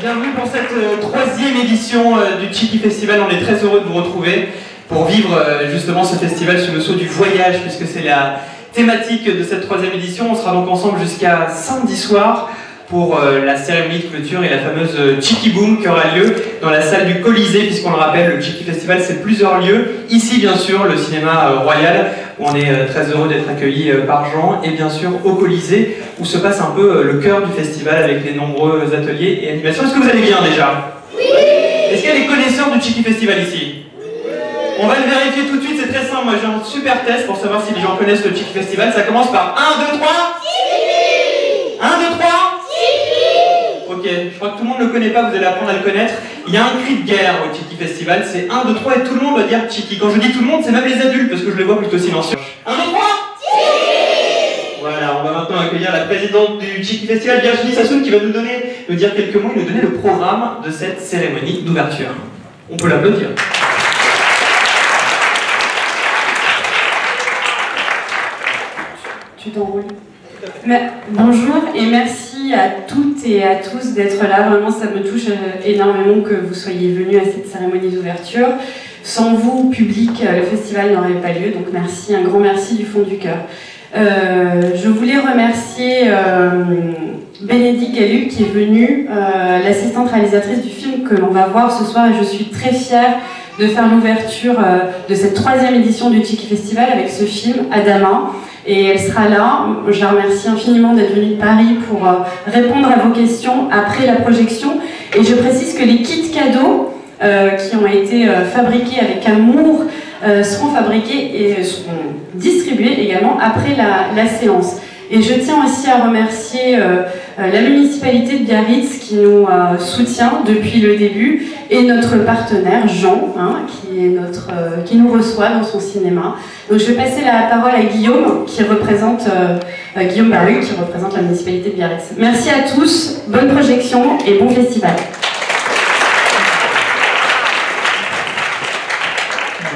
Bienvenue pour cette troisième édition du Tchiki Festival. On est très heureux de vous retrouver pour vivre justement ce festival sous le sceau du voyage, puisque c'est la thématique de cette troisième édition. On sera donc ensemble jusqu'à samedi soir pour la cérémonie de clôture et la fameuse Tchiki Boom qui aura lieu dans la salle du Colisée, puisqu'on le rappelle, le Tchiki Festival c'est plusieurs lieux. Ici bien sûr, le cinéma royal, où on est très heureux d'être accueillis par Jean, et bien sûr au Colisée, où se passe un peu le cœur du festival avec les nombreux ateliers et animations. Est-ce que vous allez bien déjà? Oui. Est-ce qu'il y a des connaisseurs du Tchiki Festival ici? On va le vérifier tout de suite, c'est très simple. Moi j'ai un super test pour savoir si les gens connaissent le Tchiki Festival. Ça commence par 1, 2, 3. Tchiki. 1, 2, 3. Ok, je crois que tout le monde ne le connaît pas, vous allez apprendre à le connaître. Il y a un cri de guerre au Tchiki Festival, c'est 1, 2, 3 et tout le monde doit dire Tchiki. Quand je dis tout le monde, c'est même les adultes parce que je les vois plutôt silencieux. 1, 2, 3. Tchiki. Voilà, on va maintenant accueillir la présidente du Tchiki Festival, Virginie Sassoon, qui va nous dire quelques mots et nous donner le programme de cette cérémonie d'ouverture. On peut l'applaudir. Tu t'enroules. Bonjour et merci à toutes et à tous d'être là. Vraiment, ça me touche énormément que vous soyez venus à cette cérémonie d'ouverture. Sans vous, public, le festival n'aurait pas lieu. Donc merci, un grand merci du fond du cœur. Je voulais remercier Bénédicte Galup qui est venue, l'assistante réalisatrice du film que l'on va voir ce soir. Et je suis très fière de faire l'ouverture de cette troisième édition du Tchiki Festival avec ce film, Adama. Et elle sera là. Je la remercie infiniment d'être venue de Paris pour répondre à vos questions après la projection. Et je précise que les kits cadeaux qui ont été fabriqués avec amour seront fabriqués et seront distribués également après la séance. Et je tiens aussi à remercier la municipalité de Biarritz qui nous soutient depuis le début et notre partenaire Jean, qui nous reçoit dans son cinéma. Donc je vais passer la parole à Guillaume, Guillaume Baruc, qui représente la municipalité de Biarritz. Merci à tous, bonne projection et bon festival.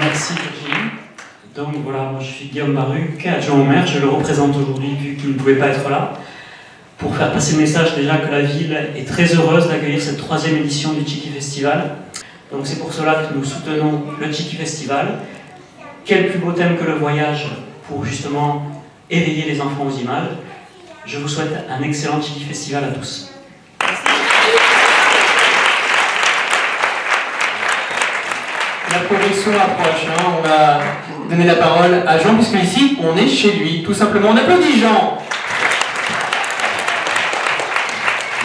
Merci Virginie. Donc voilà, moi je suis Guillaume Baruc, adjoint au maire, je le représente aujourd'hui vu qu'il ne pouvait pas être là, pour faire passer le message déjà que la ville est très heureuse d'accueillir cette troisième édition du Tchiki Festival. Donc c'est pour cela que nous soutenons le Tchiki Festival. Quel plus beau thème que le voyage pour justement éveiller les enfants aux images. Je vous souhaite un excellent Tchiki Festival à tous. La projection approche, on va donner la parole à Jean, puisque ici, on est chez lui, tout simplement. On applaudit Jean.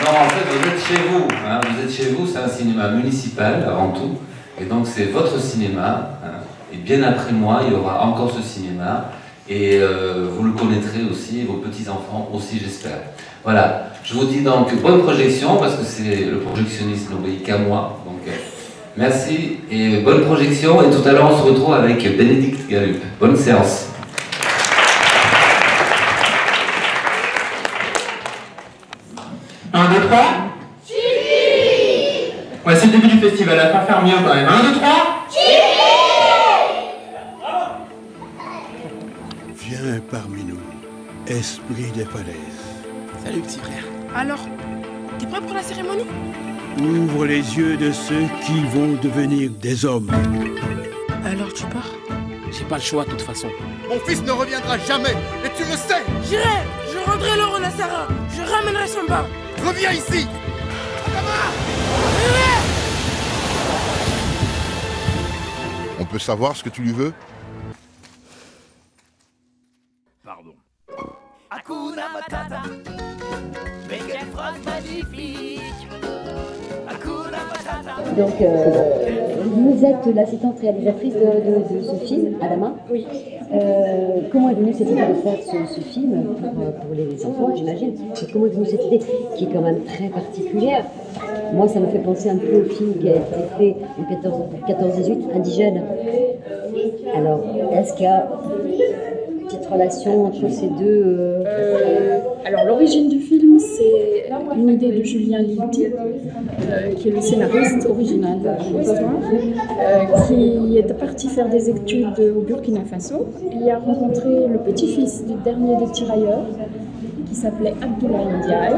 Non, en fait, vous êtes chez vous. Hein. Vous êtes chez vous, c'est un cinéma municipal avant tout. Et donc, c'est votre cinéma. Hein. Et bien après moi, il y aura encore ce cinéma. Et vous le connaîtrez aussi, et vos petits-enfants aussi, j'espère. Voilà. Je vous dis donc bonne projection, parce que c'est le projectionniste n'obéit qu'à moi. Donc, merci et bonne projection. Et tout à l'heure, on se retrouve avec Bénédicte Galup. Bonne séance. Un, 2, 3. Tchiki. Ouais, c'est le début du festival, à pas faire mieux quand même. 1, 2, 3. Tchiki. Viens parmi nous, esprit des falaises. Salut petit frère. Alors, t'es prêt pour la cérémonie? Ouvre les yeux de ceux qui vont devenir des hommes. Alors tu pars? J'ai pas le choix de toute façon. Mon fils ne reviendra jamais, et tu le sais. J'irai, je rendrai l'or à Sarah, je ramènerai son bain. Reviens ici. Adama. On peut savoir ce que tu lui veux? Pardon. Hakuna Matata, mais quelle phrase magnifique. Hakuna Matata. Donc, vous êtes l'assistante réalisatrice de ce film, Adama. Oui. Comment est venue cette idée de faire ce film pour les enfants, j'imagine? Comment est venue cette idée qui est quand même très particulière? Moi, ça me fait penser un peu au film qui a été fait en 14-18, Indigène. Alors, est-ce qu'il y a une petite relation entre ces deux Alors, l'origine du film, c'est une idée de Julien Lilti, qui est le scénariste original de l'histoire, qui est parti faire des études au Burkina Faso. Il a rencontré le petit-fils du dernier des tirailleurs, qui s'appelait Abdoulaye Ndiaye.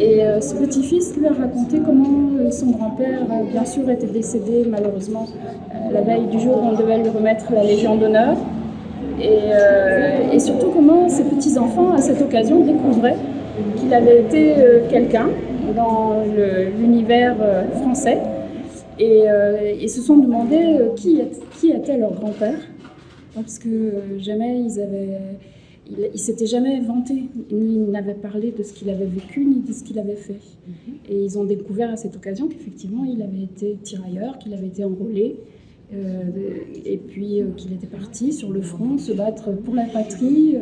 Et ce petit-fils lui a raconté comment son grand-père, bien sûr, était décédé malheureusement la veille du jour où on devait lui remettre la Légion d'honneur. Et surtout comment ces petits-enfants, à cette occasion, découvraient qu'il avait été quelqu'un dans l'univers français et se sont demandé qui était leur grand-père, parce que jamais il s'était jamais vanté, ni n'avait parlé de ce qu'il avait vécu, ni de ce qu'il avait fait. Et ils ont découvert à cette occasion qu'effectivement il avait été tirailleur, qu'il avait été enrôlé, et puis qu'il était parti sur le front se battre pour la patrie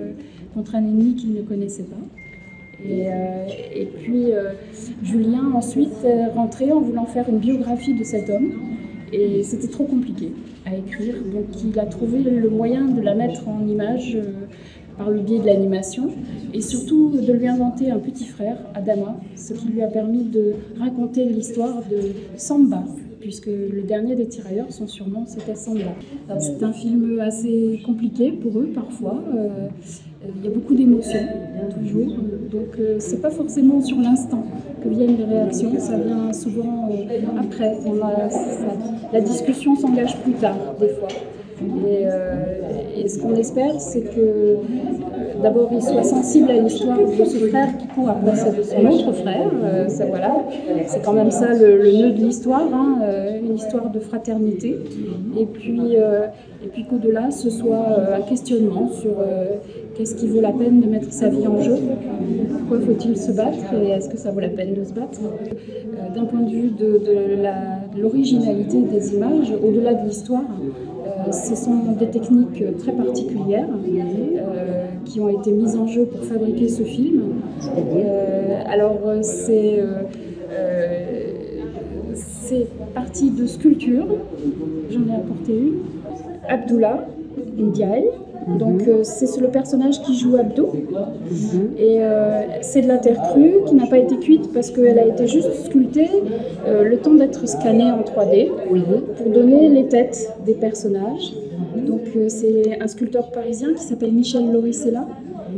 contre un ennemi qu'il ne connaissait pas. Et puis Julien ensuite est rentré en voulant faire une biographie de cet homme, et c'était trop compliqué à écrire, donc il a trouvé le moyen de la mettre en image par le biais de l'animation, et surtout de lui inventer un petit frère, Adama, ce qui lui a permis de raconter l'histoire de Samba, puisque le dernier des tirailleurs, son surnom, c'était Samba. C'est un film assez compliqué pour eux, parfois. Il y a beaucoup d'émotions, toujours. Donc, c'est pas forcément sur l'instant que viennent les réactions, ça vient souvent après. La discussion s'engage plus tard, des fois. Et ce qu'on espère, c'est que d'abord il soit sensible à l'histoire de ce frère qui court après son autre frère. C'est quand même ça le nœud de l'histoire, hein, une histoire de fraternité. Et puis qu'au-delà, ce soit un questionnement sur qu'est-ce qui vaut la peine de mettre sa vie en jeu, pourquoi faut-il se battre et est-ce que ça vaut la peine de se battre. D'un point de vue de l'originalité des images, au-delà de l'histoire, ce sont des techniques très particulières qui ont été mises en jeu pour fabriquer ce film. C'est parti de sculptures, j'en ai apporté une. Abdullah Ndiaye, donc c'est le personnage qui joue Abdou. Et c'est de la terre crue qui n'a pas été cuite parce qu'elle a été juste sculptée le temps d'être scannée en 3D pour donner les têtes des personnages. Donc c'est un sculpteur parisien qui s'appelle Michel Loricella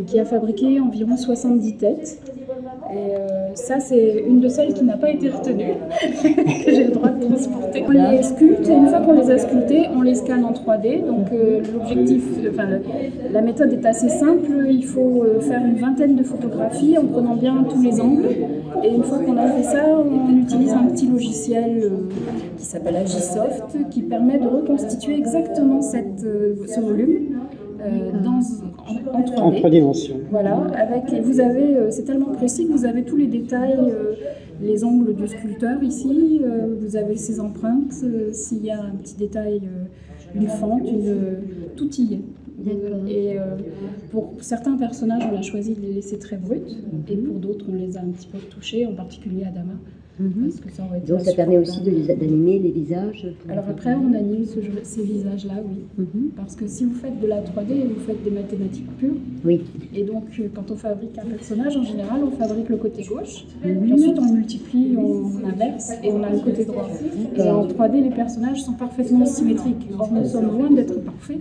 qui a fabriqué environ 70 têtes. Et ça, c'est une de celles qui n'a pas été retenue, que j'ai le droit de transporter. On les sculpte, et une fois qu'on les a sculptées, on les scanne en 3D. Donc la méthode est assez simple. Il faut faire une vingtaine de photographies en prenant bien tous les angles. Et une fois qu'on a fait ça, on utilise un petit logiciel qui s'appelle Agisoft, qui permet de reconstituer exactement ce volume. En 3D. En 3 dimensions. Voilà, vous avez, c'est tellement précis que vous avez tous les détails, les angles du sculpteur ici, vous avez ses empreintes, s'il y a un petit détail, une fente, tout y est. Et pour certains personnages, on a choisi de les laisser très bruts, et pour d'autres, on les a un petit peu retouchés, en particulier Adama. Parce que ça aurait été donc ça permet aussi d'animer les visages. Alors après, on anime ces visages-là, oui. Parce que si vous faites de la 3D, vous faites des mathématiques pures. Oui. Et donc, quand on fabrique un personnage, en général, on fabrique le côté gauche. Puis ensuite, on multiplie, on inverse, et on a le côté droit. Et en 3D, les personnages sont parfaitement symétriques. Or, nous sommes loin d'être parfaits.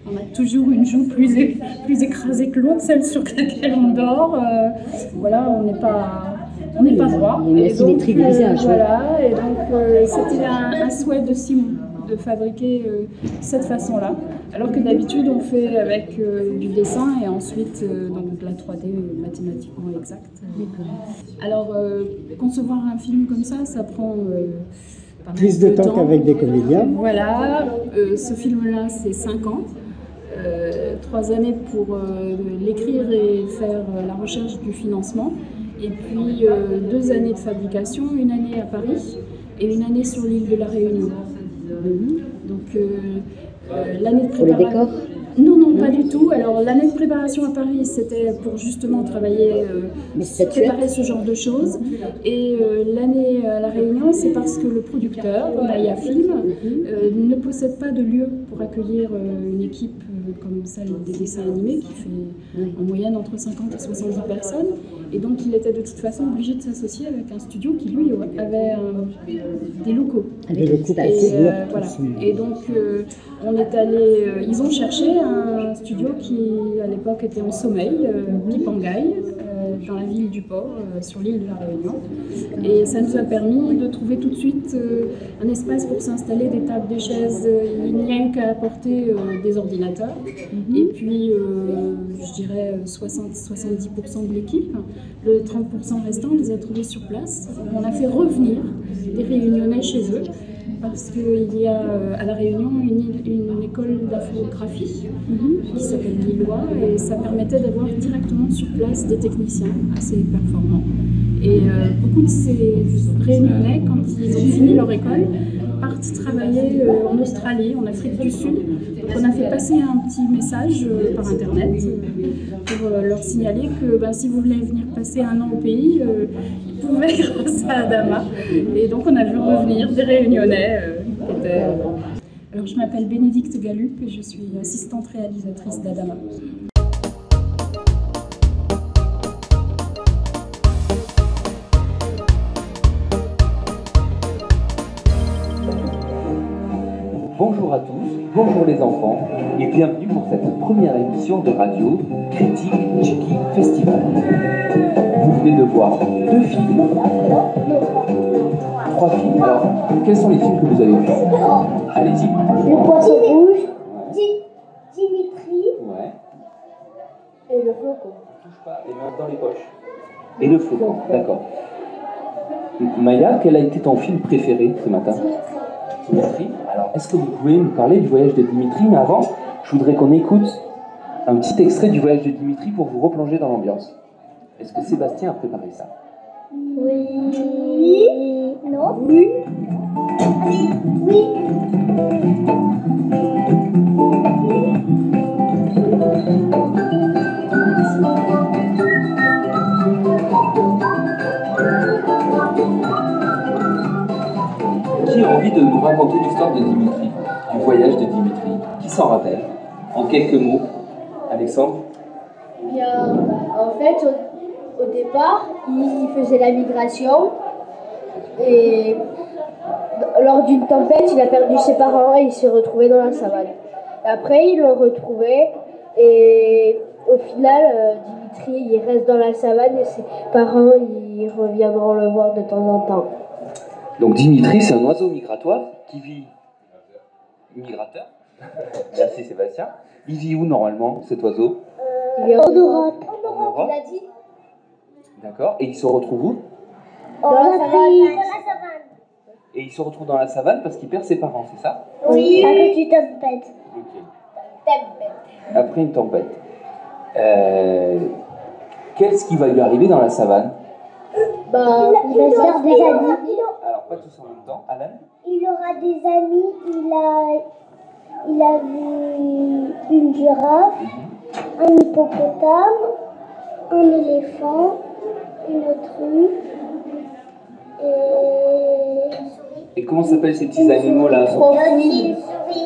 On a toujours une joue plus écrasée que l'autre, celle sur laquelle on dort. Voilà, on n'est pas droit. Il y a une asymétrie du visage. Voilà, et donc c'était un souhait de Simon de fabriquer cette façon-là, alors que d'habitude on fait avec du dessin et ensuite donc de la 3D mathématiquement exacte. Alors concevoir un film comme ça prend plus de temps qu'avec des comédiens. Voilà, ce film-là c'est 5 ans. 3 années pour l'écrire et faire la recherche du financement, et puis 2 années de fabrication, 1 année à Paris et 1 année sur l'île de la Réunion. Donc l'année de préparation... Pour les décors ? Non, pas du tout. Alors l'année de préparation à Paris, c'était pour justement travailler, préparer ce genre de choses. Et l'année à La Réunion, c'est parce que le producteur, Naya Film, ne possède pas de lieu pour accueillir une équipe comme celle des dessins animés qui fait en moyenne entre 50 et 70 personnes. Et donc il était de toute façon obligé de s'associer avec un studio qui lui avait des locaux. Voilà. Et donc on est allé, ils ont cherché un studio qui à l'époque était en sommeil, Pipangaï, dans la ville du port, sur l'île de la Réunion. Et ça nous a permis de trouver tout de suite un espace pour s'installer, des tables, des chaises. Il n'y a eu qu'à apporter des ordinateurs. Et puis, je dirais 60-70% de l'équipe. Le 30% restant, on les a trouvés sur place. On a fait revenir des Réunionnais chez eux. Parce qu'il y a à La Réunion une école d'infographie qui s'appelle Lillois et ça permettait d'avoir directement sur place des techniciens assez performants. Et beaucoup de ces Réunionnais, quand ils ont fini leur école, partent travailler en Australie, en Afrique du Sud. Donc on a fait passer un petit message par internet pour leur signaler que si vous voulez venir passer un an au pays, ils pouvaient grâce à Adama. Et donc on a vu revenir des Réunionnais. Alors je m'appelle Bénédicte Galup et je suis assistante réalisatrice d'Adama. Bonjour à tous, bonjour les enfants et bienvenue pour cette première émission de radio Critique Tchiki Festival. Vous venez de voir 2 films, 3 films. Alors, quels sont les films que vous avez vus? Allez-y. Le Poisson Rouge, Dimitri et le Flocon. Touche pas les mains dans les poches. Et le Flocon, d'accord. Maya, quel a été ton film préféré ce matin? Dimitri. Alors, est-ce que vous pouvez nous parler du voyage de Dimitri? Mais avant, je voudrais qu'on écoute un petit extrait du voyage de Dimitri pour vous replonger dans l'ambiance. Est-ce que Sébastien a préparé ça? Oui. Non. Oui. Oui. Qui a envie de nous raconter l'histoire de Dimitri, du voyage de Dimitri? Qui s'en rappelle? En quelques mots. Alexandre? Bien, en fait, au départ, il faisait la migration et lors d'une tempête, il a perdu ses parents et il s'est retrouvé dans la savane. Et après, ils l'ont retrouvé et au final, Dimitri, il reste dans la savane et ses parents, ils reviendront le voir de temps en temps. Donc Dimitri, c'est un oiseau migratoire qui vit... Migrateur. Merci Sébastien. Il vit où normalement, cet oiseau? En Europe. En Europe. Il a dit. D'accord. Et il se retrouve où? Dans la savane. Et il se retrouve dans la savane parce qu'il perd ses parents, c'est ça? Oui. Après une tempête. Ok. Après une tempête. Qu'est-ce qui va lui arriver dans la savane? Il va se faire des amis. Alors, pas tous en même temps. Alan? Il aura des amis. Il a vu une girafe, un hippopotame, un éléphant, une autruche et comment s'appellent ces petits animaux là?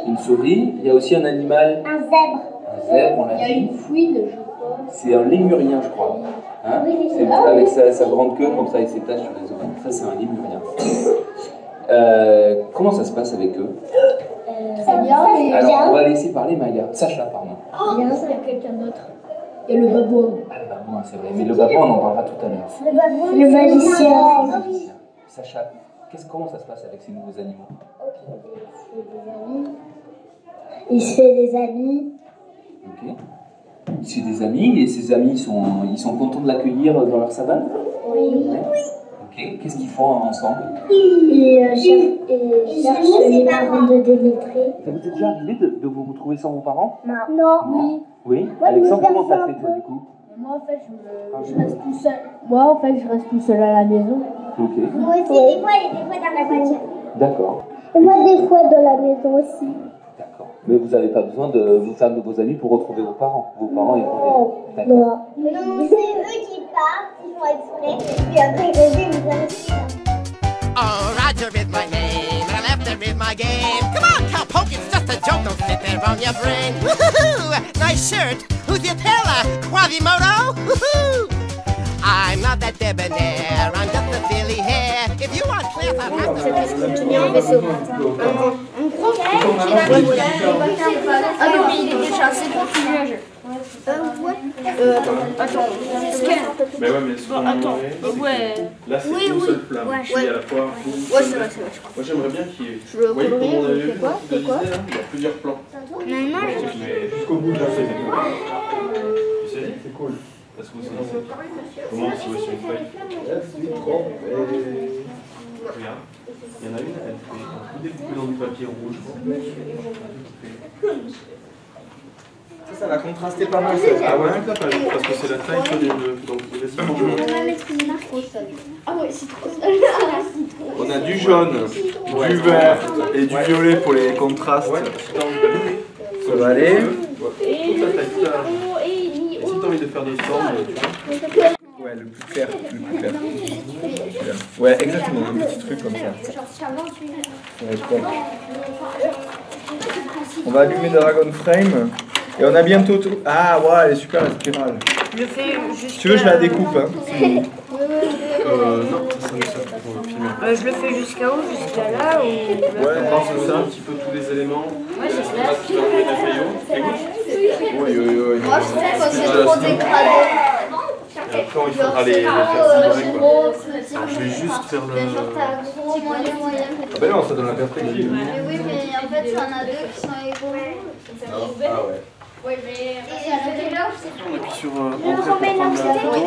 Une souris. Il y a aussi un animal. Un zèbre. Un zèbre, on l'a dit. Il y a une fouine, je crois. C'est un lémurien, je crois. Hein? C'est avec sa grande queue, comme ça, et ses taches sur les oreilles. Ça, c'est un lémurien. Comment ça se passe avec eux? C'est bien. Alors, on va laisser parler Maya. Sacha, pardon. Il y a quelqu'un d'autre. Il y a le babouin. Ah, le babouin, c'est vrai. Mais le babouin, on en parlera tout à l'heure. Le babouin, le magicien. Sacha, comment ça se passe avec ces nouveaux animaux? Il se fait des amis. Ok. Il se fait des amis, et ses amis, ils sont contents de l'accueillir dans leur savane? Oui. Ouais. Ok. Qu'est-ce qu'ils font ensemble? Ils cherchent les parents de Dimitri. Ça vous est déjà arrivé de vous retrouver sans vos parents? Non. Oui. Oui. Alexandre, comment t'as fait toi du coup? Moi en fait je reste tout seul. Moi en fait je reste tout seul à la maison. Ok. Moi aussi des fois et des fois dans la voiture. D'accord. Et moi des fois dans la maison aussi. D'accord. Mais vous n'avez pas besoin de vous faire de vos amis pour retrouver vos parents. Vos parents ils reviennent. D'accord. Non, c'est eux qui partent, ils font exprès, et puis après ils reviennent, ils restent. Oh, Roger is my name, and Lefter is my game. Come on, cowpoke, it's just a joke, don't sit there on your brain. Woohoo! Nice shirt. Who's your tailor? Quasimodo? Woohoo! I'm not that debonair, I'm just a silly hair. If you want class, I'll have to... Ça peut se contenir en vaisseau. Un gros qui est là. Ah non, mais il est déjà, c'est trop nuageux. Ouais. Attends. Mais ouais, mais ce qu'on aimerait, c'est que là c'est une seule flamme. Ouais. Puis à la fois. Ouais, c'est vrai. Moi j'aimerais bien qu'il y ait. Je veux Vous voyez comme on avait vu c'est quoi de Disney là, il y a plusieurs plans. Non, Mais jusqu'au bout de la scène. Tu sais, c'est cool. Parce que c'est comment si vous sur une feuille. Regarde, il y en a une, elle fait un coup découpé dans du papier rouge. Ça va contraster pas mal. Ah ouais, parce que c'est la taille des deux. Donc laisse-moi Ah ouais, c'est trop. On a du jaune, du vert et du violet pour les contrastes. Ça va aller. Et si t'as envie de faire des formes, tu vois. Ouais, le plus clair, le plus clair. Ouais, exactement, un petit truc comme ça. Ouais, top. On va allumer Dragon Frame. Et on a bientôt tout. Ah, ouais, elle est super la spirale. Je fais juste. Si tu veux, je la découpe. Hein. Non, ça ne sert pas pour le filmer. Je le fais jusqu'à où? Jusqu'à là ou... Ouais, on pense ça, un petit peu tous les éléments. Ouais, c'est ça. Tu vas enlever la caillou. Oui, oui, oui. Moi, je sais quand c'est trop dégradé. Et après, il faudra les faire séparer, quoi. Je vais juste faire le. Ah ben non, ça donne la perspective. Mais oui, mais en fait, il y en a deux qui sont égaux. Ah ouais. Oui, mais On appuie sur entrée pour prendre la photo.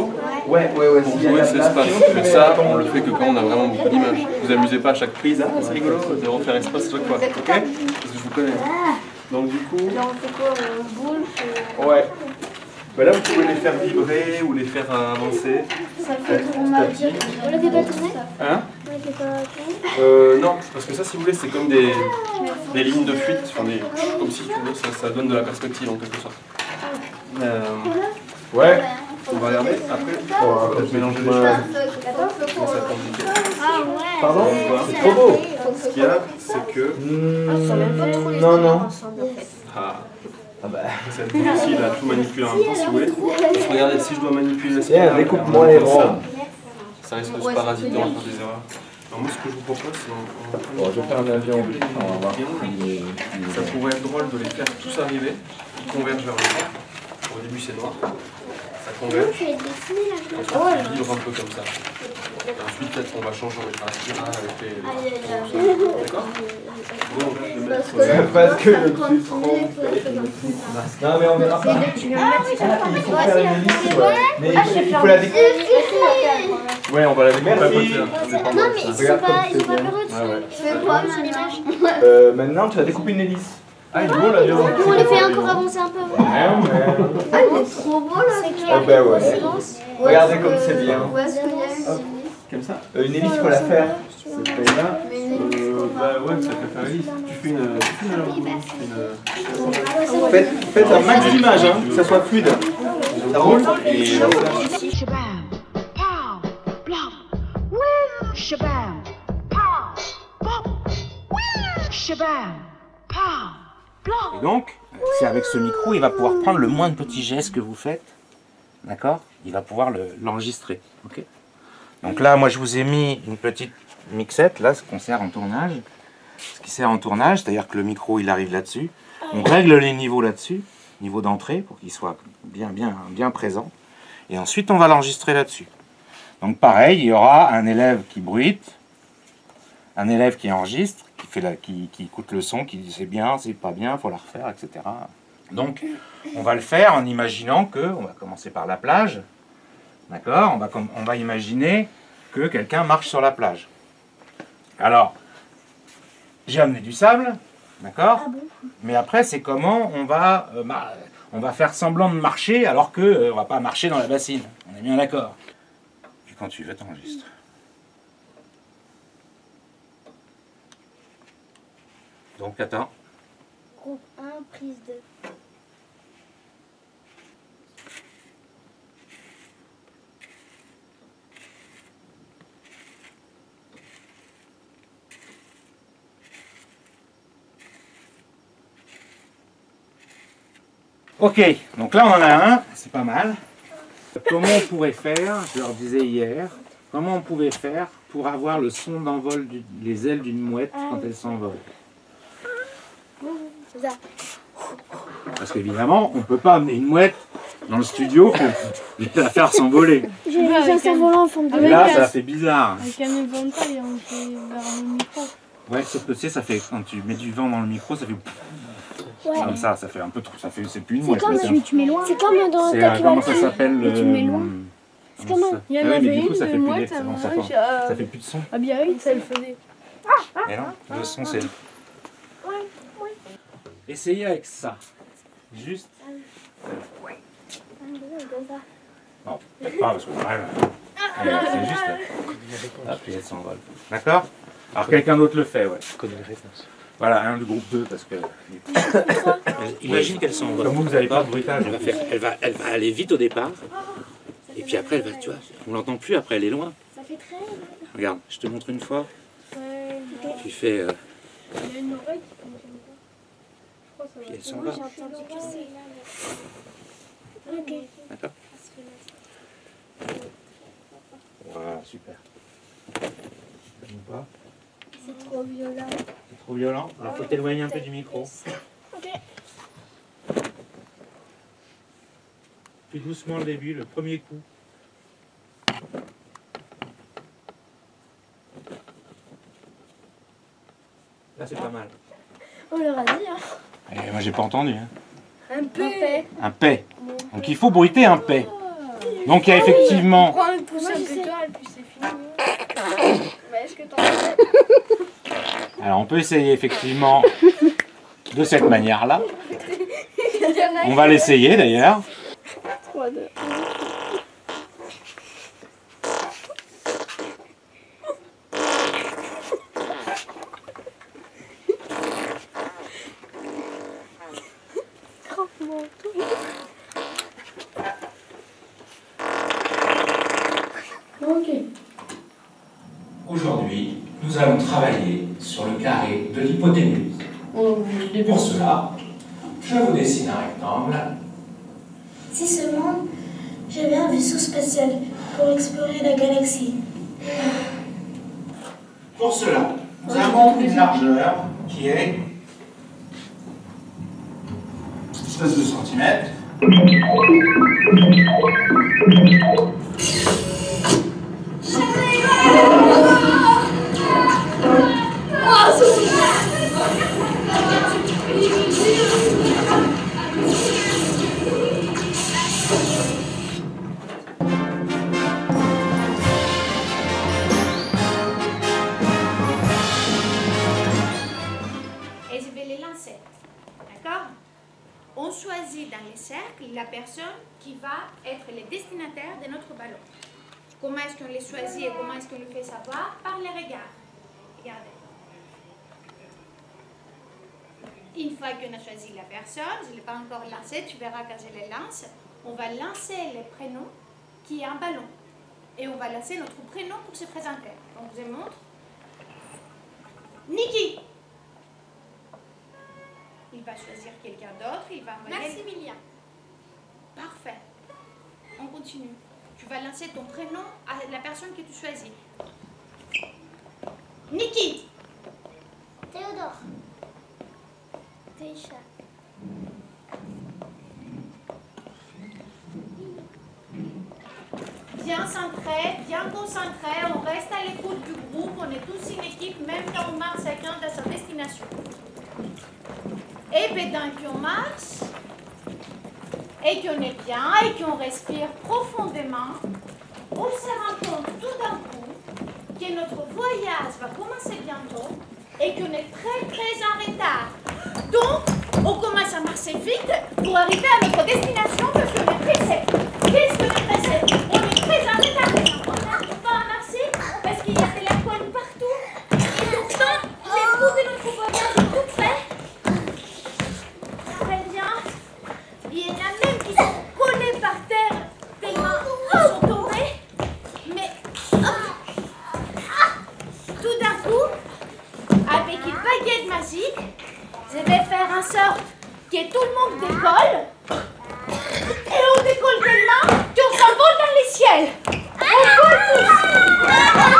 Ouais. Oui, c'est espace. Mais ça, on le fait que quand on a vraiment beaucoup d'images. Vous amusez pas à chaque prise, ah, c'est rigolo de refaire espace à chaque fois, ok? Parce que je vous connais. Donc du coup. Là, on fait quoi? On boule? Ouais. Bah là, vous pouvez les faire vibrer ou les faire avancer. Ça fait trop mal. On le fait pas tourner? Hein? On le fait pas. Non, parce que ça, si vous voulez, c'est comme des lignes de fuite, enfin comme si ça donne de la perspective en quelque sorte. Ouais, on va regarder. Après, on va peut-être mélanger les choses. Pardon? C'est trop beau. Ce qu'il y a, c'est que. Non. Ah bah. C'est difficile à tout manipuler en même temps si vous voulez. Parce que regardez, si je dois manipuler la spirale, découpe-moi les ronds. Ça risque de se parasiter, on va faire des erreurs. Alors moi, ce que je vous propose, c'est Je vais faire un avion. On va voir. Ça pourrait être drôle de les faire tous arriver, qui convergent vers le centre. Au début, c'est noir. Ça converge. Ensuite, ça vibre un peu comme ça. Et ensuite, peut-être qu'on va changer, on mettra la spirale avec les... D'accord? Bon, je vais mettre... Parce que je me suis trompé. Non, mais on verra pas. Il faut faire une liste, ouais. Mais il faut la découper. Ouais, on va la découper à côté. Non, mais ils sont pas perdu. Je fais quoi, mon image? Maintenant, tu vas découper une hélice. Ah, il est beau l'avion. On les fait encore avancer un peu. Ah, il est trop beau là. Ah, bah ouais. Regardez comme c'est bien. Où est-ce qu'il y a Comme ça? Une hélice, il faut la faire. C'est là. Bah ouais, ça peut faire hélice. Tu fais une Faites un max d'images, hein, que ça soit fluide. Ça roule et Et donc, c'est avec ce micro, il va pouvoir prendre le moindre petit geste que vous faites, d'accord? Il va pouvoir l'enregistrer, ok? Donc là, moi, je vous ai mis une petite mixette, là, ce qu'on sert en tournage. Ce qui sert en tournage, c'est-à-dire que le micro, il arrive là-dessus. On règle les niveaux là-dessus, niveau d'entrée, pour qu'il soit bien présent. Et ensuite, on va l'enregistrer là-dessus. Donc pareil, il y aura un élève qui bruite, un élève qui enregistre, qui écoute le son, qui dit c'est bien, c'est pas bien, il faut la refaire, etc. Donc, on va le faire en imaginant que, on va commencer par la plage, d'accord? On va imaginer que quelqu'un marche sur la plage. Alors, j'ai amené du sable, d'accord? Mais après, c'est comment on va faire semblant de marcher alors qu'on ne va pas marcher dans la bassine. On est bien d'accord. Puis quand tu veux, t'enregistres. Donc, attends. Groupe 1, prise 2. Ok, donc là on en a un, c'est pas mal. Comment on pourrait faire, je leur disais hier, comment on pouvait faire pour avoir le son d'envol des ailes d'une mouette quand elle s'envole? Parce qu'évidemment, on ne peut pas amener une mouette Dans le studio, faut la faire s'envoler. J'ai vu un cerf-volant en forme de Là, ça fait bizarre. Avec un éventail, on fait vers le micro. Ouais, sauf que tu sais, ça fait quand tu mets du vent dans le micro, ça fait comme ça fait un peu trop, ça fait c'est plus une mouette. Tu mets loin. C'est comme dans comment ça s'appelle tu mets loin. C'est comme il y en avait une de mouette, ça fait plus de son. À Biarritz, ça le faisait. Mais non, le son c'est. Essayez avec ça. Juste. Non, peut-être pas parce que c'est juste. Là, puis elle s'envole. D'accord? Alors quelqu'un d'autre le fait, ouais. Je connais les réponses. Voilà, un du groupe 2 parce que. Imagine qu'elle s'envole. Comme vous n'avez pas de bruitage. Elle va aller vite au départ. Et puis après, elle va, tu vois, on l'entend plus, après elle est loin. Ça fait très... Regarde, je te montre une fois. Ouais. Tu fais... Il y a une oreille qui fonctionne pas. Je crois que ça va. Puis elle s'en va. J'ai entendu que c'est... Ok. D'accord. Voilà, super. Pas. C'est trop violent. C'est trop violent? Alors faut t'éloigner un peu du micro. Ok. Plus doucement le début, le premier coup. Là c'est pas mal. On leur a dit, hein. Et moi j'ai pas entendu. Hein. Un paix. Un paix. Donc il faut bruiter un paix. Donc il y a effectivement... Prends une pousse un peu tard et puis c'est fini. Mais est-ce que t'en fais? Alors on peut essayer effectivement de cette manière-là. On va l'essayer d'ailleurs. 3, 2, 1. Aujourd'hui, nous allons travailler sur le carré de l'hypoténuse. Pour cela, je vous dessine un rectangle. Si seulement j'avais un vaisseau spatial pour explorer la galaxie. Pour cela, nous avons une largeur qui est 16 cm. Et je vais les lancer. D'accord? On choisit dans les cercles la personne qui va être le destinataire de notre ballon. Comment est-ce qu'on les choisit et comment est-ce qu'on le fait savoir? Par les regards. Regardez. Une fois qu'on a choisi la personne, je ne l'ai pas encore lancé, tu verras quand je les lance, on va lancer le prénom qui est un ballon. Et on va lancer notre prénom pour se présenter. Donc je montre. Niki. Il va choisir quelqu'un d'autre, il va envoyer... Maximilien. Parfait. On continue. Tu vas lancer ton prénom à la personne que tu choisis. Niki. Théodore. Teisha. Bien centré, bien concentré, on reste à l'écoute du groupe, on est tous une équipe, même quand on marche chacun dans sa destination. Et pendant qu'on marche, et qu'on est bien, et qu'on respire profondément, on se rend compte tout d'un coup que notre voyage va commencer bientôt et qu'on est très en retard. Donc, on commence à marcher vite pour arriver à notre destination parce qu'on est pressé. Qu'est-ce qu'on est pressé? On est très en retard. On n'arrive pas à marcher parce qu'il y a de l'alcool partout. Et pourtant, les bouts de notre voyage sont tout prêts. Très bien. Il y en a même qui sont collés par terre tellement ils sont tombés. Mais tout d'un coup, avec une baguette magique, je vais faire en sorte que tout le monde décolle. Et on décolle tellement qu'on s'envole dans les ciels. On vole tous.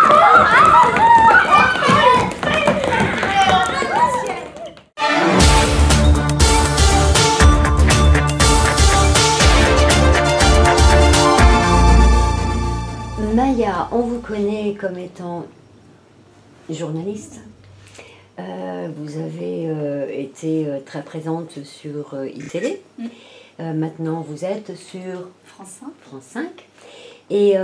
On vole. journaliste. Vous avez été très présente sur iTélé. Maintenant, vous êtes sur France 5. Et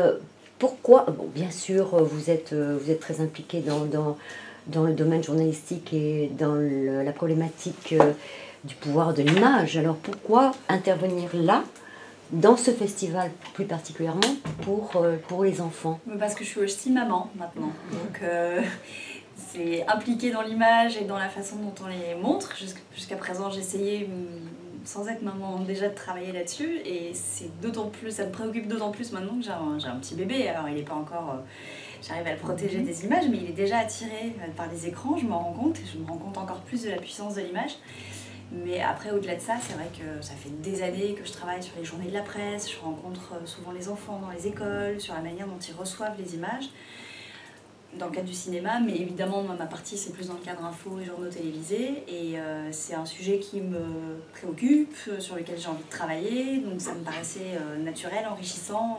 pourquoi, bon, bien sûr, vous êtes très impliquée dans le domaine journalistique et dans la problématique du pouvoir de l'image. Alors pourquoi intervenir là, dans ce festival plus particulièrement, pour les enfants? Parce que je suis aussi maman maintenant. Donc c'est impliqué dans l'image et dans la façon dont on les montre. Jusqu'à présent, j'essayais, sans être maman, déjà de travailler là-dessus. Et c'est d'autant plus, ça me préoccupe d'autant plus maintenant que j'ai un petit bébé. Alors il n'est pas encore... j'arrive à le protéger des images, mais il est déjà attiré par les écrans, je m'en rends compte. Et je me rends compte encore plus de la puissance de l'image. Mais après, au-delà de ça, c'est vrai que ça fait des années que je travaille sur les journées de la presse. Je rencontre souvent les enfants dans les écoles, sur la manière dont ils reçoivent les images. Dans le cadre du cinéma, mais évidemment, moi, ma partie, c'est plus dans le cadre info et journaux télévisés. Et c'est un sujet qui me préoccupe, sur lequel j'ai envie de travailler. Donc ça me paraissait naturel, enrichissant,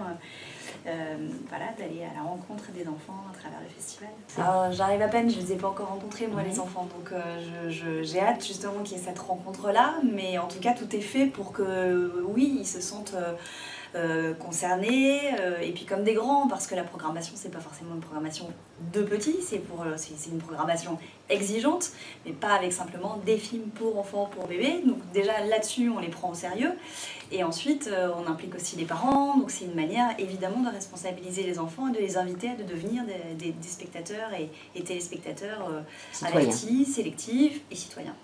voilà, d'aller à la rencontre des enfants à travers le festival. Alors, j'arrive à peine, je ne les ai pas encore rencontrés, moi, les enfants. Donc j'ai hâte justement qu'il y ait cette rencontre-là. Mais en tout cas, tout est fait pour que, oui, ils se sentent... concernés, et puis comme des grands, parce que la programmation, c'est pas forcément une programmation de petits, c'est une programmation exigeante, mais pas avec simplement des films pour enfants, pour bébés. Donc déjà là-dessus, on les prend au sérieux, et ensuite on implique aussi les parents, donc c'est une manière évidemment de responsabiliser les enfants et de les inviter à devenir des spectateurs et téléspectateurs avertis, sélectifs et citoyens.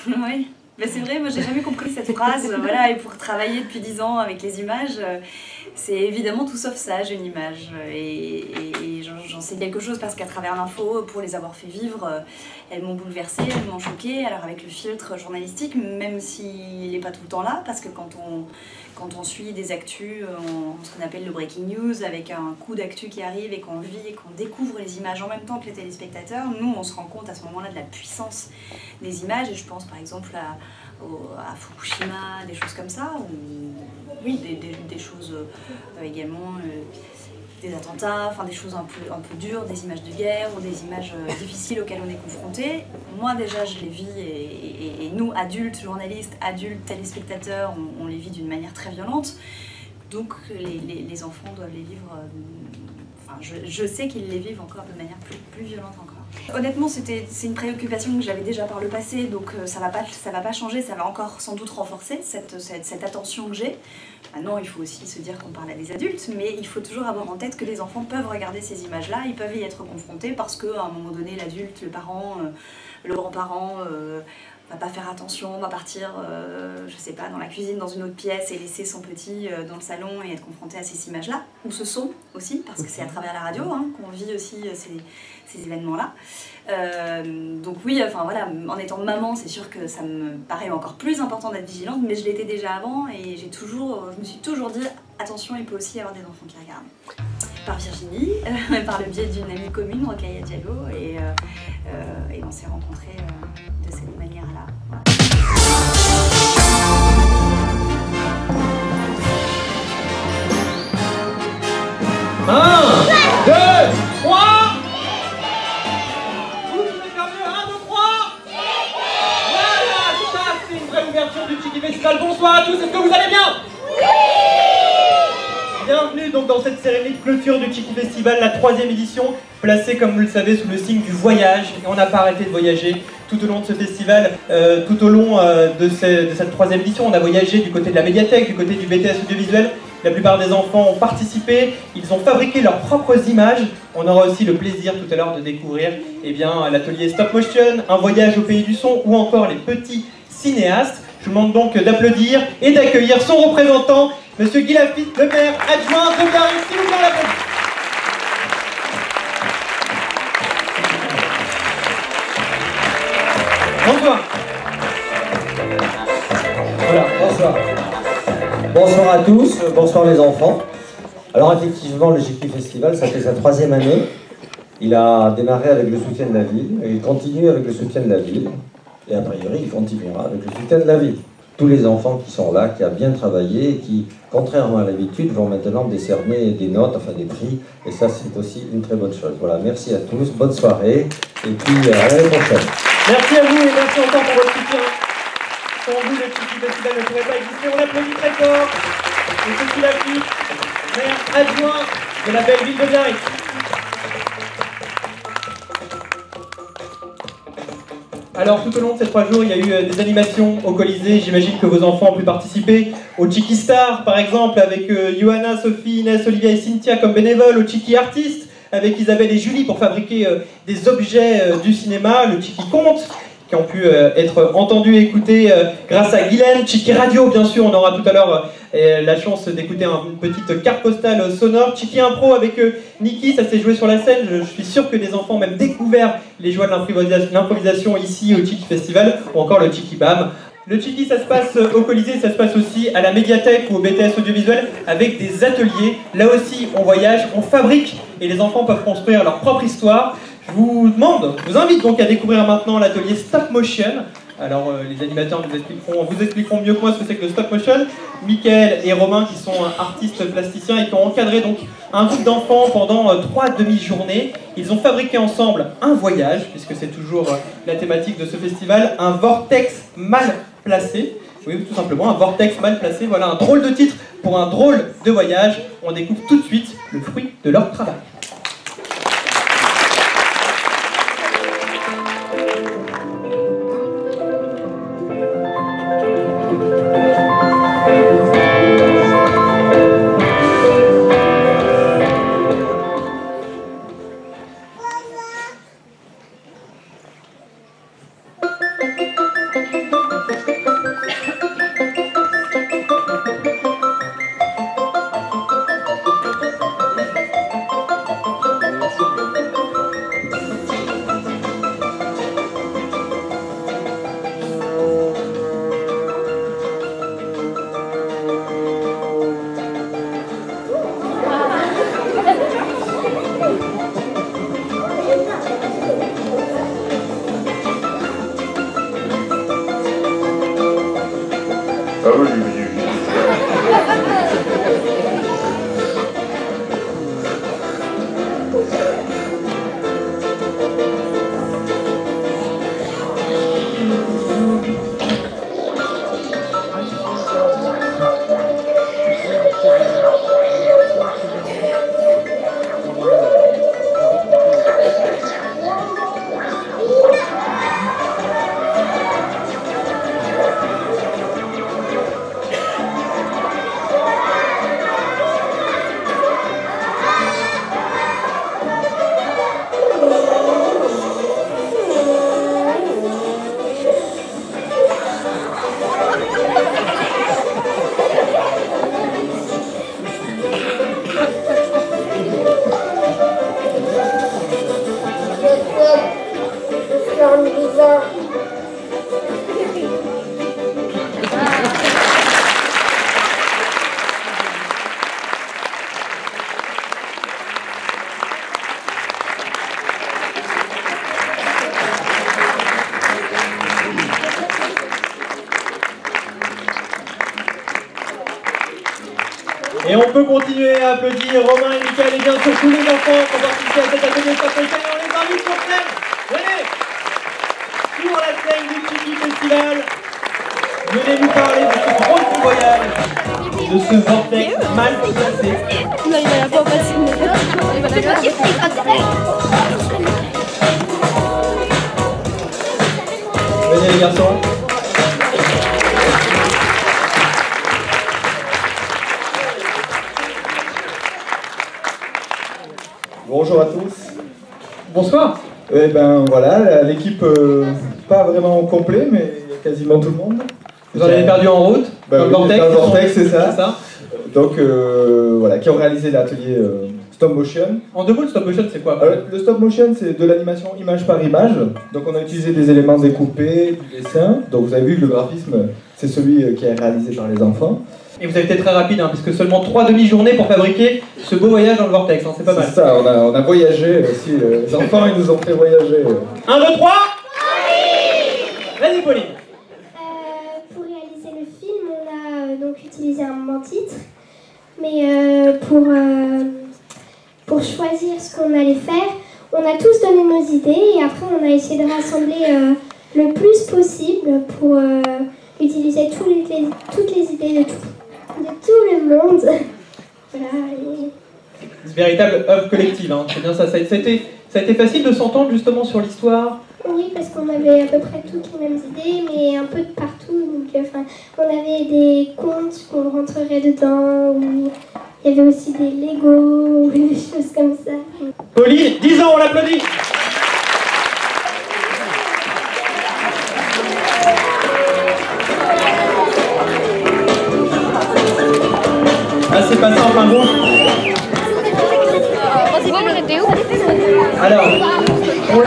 Oui. Ben c'est vrai, moi j'ai jamais compris cette phrase, voilà, et pour travailler depuis 10 ans avec les images, c'est évidemment tout sauf sage une image, et j'en sais quelque chose parce qu'à travers l'info, pour les avoir fait vivre, elles m'ont bouleversée, elles m'ont choquée. Alors avec le filtre journalistique, même s'il n'est pas tout le temps là, parce que quand on suit des actus, ce qu'on appelle le breaking news, avec un coup d'actu qui arrive et qu'on vit et qu'on découvre les images en même temps que les téléspectateurs, nous on se rend compte à ce moment-là de la puissance des images. Et je pense par exemple à Fukushima, des choses comme ça, ou oui, des choses également, des attentats, enfin des choses un peu dures, des images de guerre ou des images difficiles auxquelles on est confronté. Moi déjà je les vis, et nous adultes, journalistes, adultes, téléspectateurs, on les vit d'une manière très violente. Donc les enfants doivent les vivre, enfin je sais qu'ils les vivent encore de manière plus violente encore. Honnêtement, c'est une préoccupation que j'avais déjà par le passé, donc ça va pas changer, ça va encore sans doute renforcer cette attention que j'ai. Maintenant, il faut aussi se dire qu'on parle à des adultes, mais il faut toujours avoir en tête que les enfants peuvent regarder ces images-là, ils peuvent y être confrontés parce qu'à un moment donné, l'adulte, le parent, le grand-parent va pas faire attention, va partir, je sais pas, dans la cuisine, dans une autre pièce et laisser son petit dans le salon et être confronté à ces images-là, ou ce son aussi, parce que c'est à travers la radio qu'on vit aussi ces événements-là. Donc oui, enfin voilà, en étant maman, c'est sûr que ça me paraît encore plus important d'être vigilante, mais je l'étais déjà avant et je me suis toujours dit, attention, il peut aussi y avoir des enfants qui regardent. Par Virginie, par le biais d'une amie commune, Rokhaya Diallo, et on s'est rencontrés de cette manière-là. Voilà. 1, 2, 3. Vous pouvez faire mieux, 1, 2, 3. Voilà, ça c'est une vraie ouverture du Tchiki Festival. Bonsoir à tous, est-ce que vous allez bien? Bienvenue donc dans cette cérémonie de clôture du Tchiki Festival, la 3e édition, placée comme vous le savez sous le signe du voyage. Et on n'a pas arrêté de voyager tout au long de ce festival, tout au long de cette 3e édition. On a voyagé du côté de la médiathèque, du côté du BTS audiovisuel. La plupart des enfants ont participé, ils ont fabriqué leurs propres images. On aura aussi le plaisir tout à l'heure de découvrir l'atelier stop motion, un voyage au pays du son ou encore les petits cinéastes. Je vous demande donc d'applaudir et d'accueillir son représentant, Monsieur Guy Lafitte, le maire adjoint de Paris, s'il vous plaît, on l'applaudit. Bonsoir. Voilà, bonsoir. Bonsoir à tous, bonsoir les enfants. Alors effectivement, le Tchiki Festival, ça fait sa 3e année. Il a démarré avec le soutien de la ville, et il continue avec le soutien de la ville. Et a priori, il continuera avec le soutien de la ville. tous les enfants qui sont là, qui a bien travaillé et qui, contrairement à l'habitude, vont maintenant décerner des notes, enfin des prix, et ça c'est aussi une très bonne chose. Voilà, merci à tous, bonne soirée, et puis à l'année prochaine. Merci à vous et merci encore pour votre soutien. Sans vous, le Tchiki Festival ne pourrait pas exister. On applaudit très fort. Et Sophie Lafitte, maire adjoint de la belle ville de Biarritz. Alors, tout au long de ces 3 jours, il y a eu des animations au Colisée. J'imagine que vos enfants ont pu participer au Tchiki Star, par exemple, avec Johanna, Sophie, Inès, Olivia et Cynthia comme bénévoles, au Tchiki Artist, avec Isabelle et Julie pour fabriquer des objets du cinéma, le Tchiki Conte, qui ont pu être entendus et écoutés grâce à Guylaine, Tchiki Radio, bien sûr, on aura tout à l'heure la chance d'écouter une petite carte postale sonore, Tchiki Impro avec Niki, ça s'est joué sur la scène, je suis sûr que des enfants ont même découvert les joies de l'improvisation ici au Tchiki Festival, ou encore le Tchiki Bam. Le Tchiki, ça se passe au Colisée, ça se passe aussi à la médiathèque ou au BTS audiovisuel avec des ateliers. Là aussi, on voyage, on fabrique et les enfants peuvent construire leur propre histoire. Je vous invite donc à découvrir maintenant l'atelier Stop Motion. Alors les animateurs vous expliqueront mieux que moi ce que c'est que le Stop Motion. Mickaël et Romain qui sont artistes plasticiens et qui ont encadré donc un groupe d'enfants pendant 3 demi-journées. Ils ont fabriqué ensemble un voyage, puisque c'est toujours la thématique de ce festival, un vortex mal placé. Oui, tout simplement, un vortex mal placé. Voilà un drôle de titre pour un drôle de voyage. On découvre tout de suite le fruit de leur travail. Et on peut continuer à applaudir Romain et Mickaël et bien sûr tous les enfants qui ont participé à cet atelier Stop Motion. Et on les invite sur scène. Venez sur la scène du Tchiki Festival. Venez nous parler de ce drôle de voyage, de ce vortex mal placé. Non, il va pas passer une Venez les garçons. Bonjour à tous. Bonsoir. Eh ben voilà, l'équipe pas vraiment au complet, mais quasiment tout le monde. Vous en avez perdu en route dans le vortex, c'est ça. Donc voilà, qui ont réalisé l'atelier Stop Motion. En 2 mots, le Stop Motion, c'est quoi? Le Stop Motion, c'est de l'animation image par image. Donc on a utilisé des éléments découpés, du dessin. Donc vous avez vu, le graphisme, c'est celui qui est réalisé par les enfants. Et vous avez été très rapide, hein, puisque seulement 3 demi-journées pour fabriquer ce beau voyage dans le vortex, hein, c'est pas mal. C'est ça, on a voyagé aussi. Les enfants, ils nous ont fait voyager. 1, 2, 3 Vas-y, Pauline. Pour réaliser le choisir un moment titre, mais pour choisir ce qu'on allait faire, on a tous donné nos idées et après on a essayé de rassembler le plus possible pour utiliser toutes les idées de tout le monde. Voilà. Une véritable œuvre collective, hein. C'est bien ça. Ça a été facile de s'entendre justement sur l'histoire. Oui, parce qu'on avait à peu près toutes les mêmes idées, mais un peu de partout. Donc, on avait des contes qu'on rentrerait dedans, ou il y avait aussi des Lego, ou des choses comme ça. Pauline, 10 ans, on l'applaudit. Ah, c'est pas ça, enfin bon. Alors, on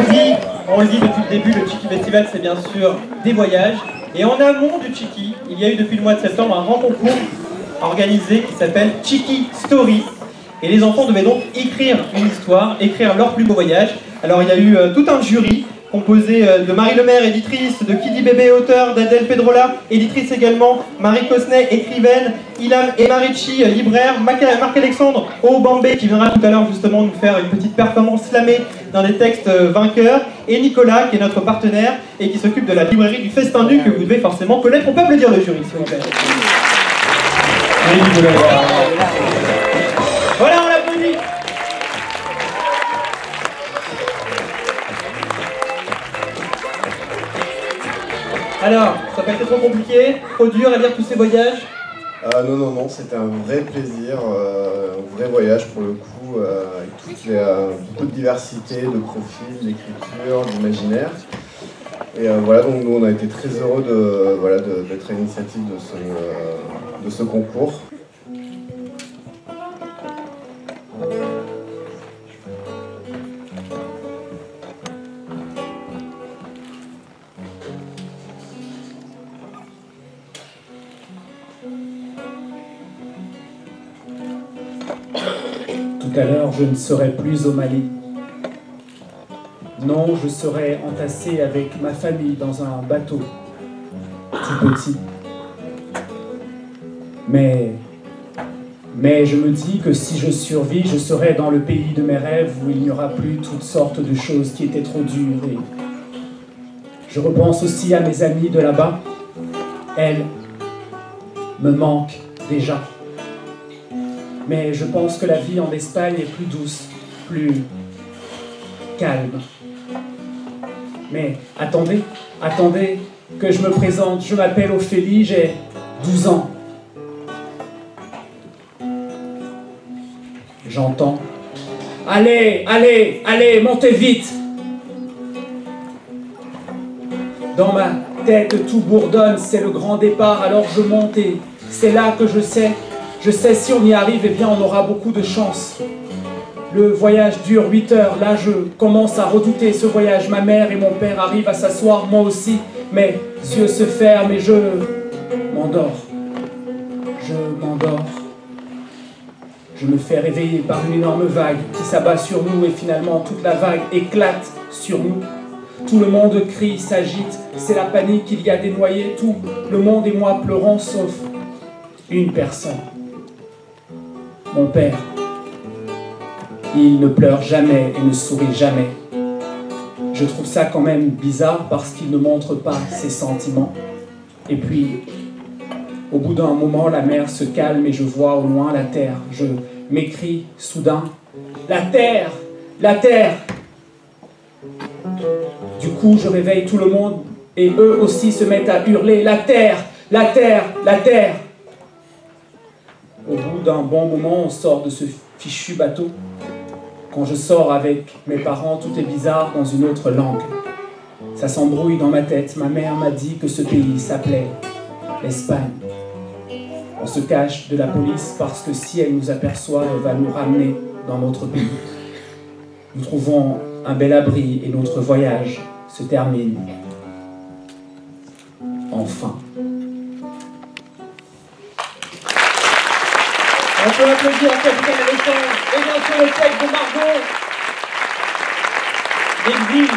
le dit depuis le début, le Chiki Festival, c'est bien sûr des voyages. Et en amont du Chiki, il y a eu depuis le mois de septembre un grand concours organisé qui s'appelle Chiki Story. Et les enfants devaient donc écrire une histoire, écrire leur plus beau voyage. Alors il y a eu tout un jury composé de Marie Lemaire, éditrice, de Kidi Bébé, auteur, d'Adèle Pedrola, éditrice également, Marie Cosnet, écrivaine, Ilham Emarici, libraire, Marc-Alexandre Obambé, qui viendra tout à l'heure justement nous faire une petite performance slamée dans des textes vainqueurs, et Nicolas, qui est notre partenaire, et qui s'occupe de la librairie du Festin Nu, que vous devez forcément connaître. On peut applaudir le jury, s'il vous plaît. Voilà, on l'applaudit. Alors, ça n'a pas été trop compliqué, trop dur à lire tous ces voyages? Non, c'était un vrai plaisir, un vrai voyage pour le coup, avec beaucoup de diversité, de profils, d'écriture, d'imaginaire. Et voilà, donc nous on a été très heureux d'être à l'initiative de ce concours. Tout à l'heure, je ne serai plus au Mali. Non, je serai entassé avec ma famille dans un bateau, tout petit. Mais je me dis que si je survis, je serai dans le pays de mes rêves où il n'y aura plus toutes sortes de choses qui étaient trop dures. Et je repense aussi à mes amies de là-bas. Elles me manquent déjà. Mais je pense que la vie en Espagne est plus douce, plus calme. Mais attendez que je me présente. Je m'appelle Ophélie, j'ai 12 ans. J'entends. Allez, montez vite. Dans ma tête, tout bourdonne, c'est le grand départ, alors je monte et c'est là que je sais si on y arrive, eh bien on aura beaucoup de chance. Le voyage dure 8 heures, là je commence à redouter ce voyage. Ma mère et mon père arrivent à s'asseoir, moi aussi, mes yeux se ferment et je m'endors. Je me fais réveiller par une énorme vague qui s'abat sur nous et finalement toute la vague éclate sur nous. Tout le monde crie, s'agite, c'est la panique, il y a des noyés, tout le monde et moi pleurons sauf une personne. Mon père. Il ne pleure jamais et ne sourit jamais. Je trouve ça quand même bizarre parce qu'il ne montre pas ses sentiments. Et puis, au bout d'un moment, la mer se calme et je vois au loin la terre. Je m'écrie soudain, « La terre! La terre !» Du coup, je réveille tout le monde et eux aussi se mettent à hurler, « La terre! La terre! La terre !» Au bout d'un bon moment, on sort de ce fichu bateau. Quand je sors avec mes parents, tout est bizarre dans une autre langue. Ça s'embrouille dans ma tête. Ma mère m'a dit que ce pays s'appelait l'Espagne. On se cache de la police parce que si elle nous aperçoit, elle va nous ramener dans notre pays. Nous trouvons un bel abri et notre voyage se termine. Enfin. On peut applaudir en capitaine Alexandre et bien sûr le texte de Margot. L'exil.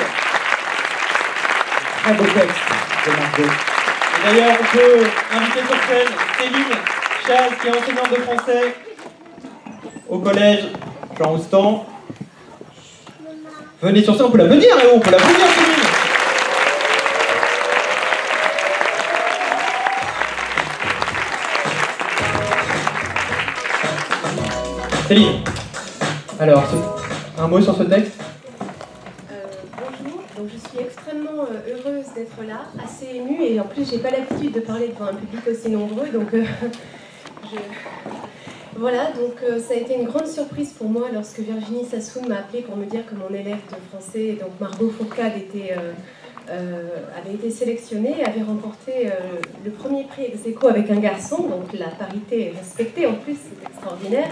Très beau texte de Margot. Et d'ailleurs, on peut inviter sur scène Céline Chaz, qui est enseignante de français au collège Jean Roustan. Venez sur scène, on peut l'applaudir, on peut l'applaudir, Céline. Céline, alors, un mot sur ce texte? Bonjour, donc je suis extrêmement heureuse d'être là, assez émue, et en plus j'ai pas l'habitude de parler devant un public aussi nombreux, donc voilà, donc ça a été une grande surprise pour moi lorsque Virginie Sassoon m'a appelée pour me dire que mon élève de français, donc Margot Fourcade, avait été sélectionnée et avait remporté le premier prix ex-aequo avec un garçon, donc la parité est respectée en plus, c'est extraordinaire.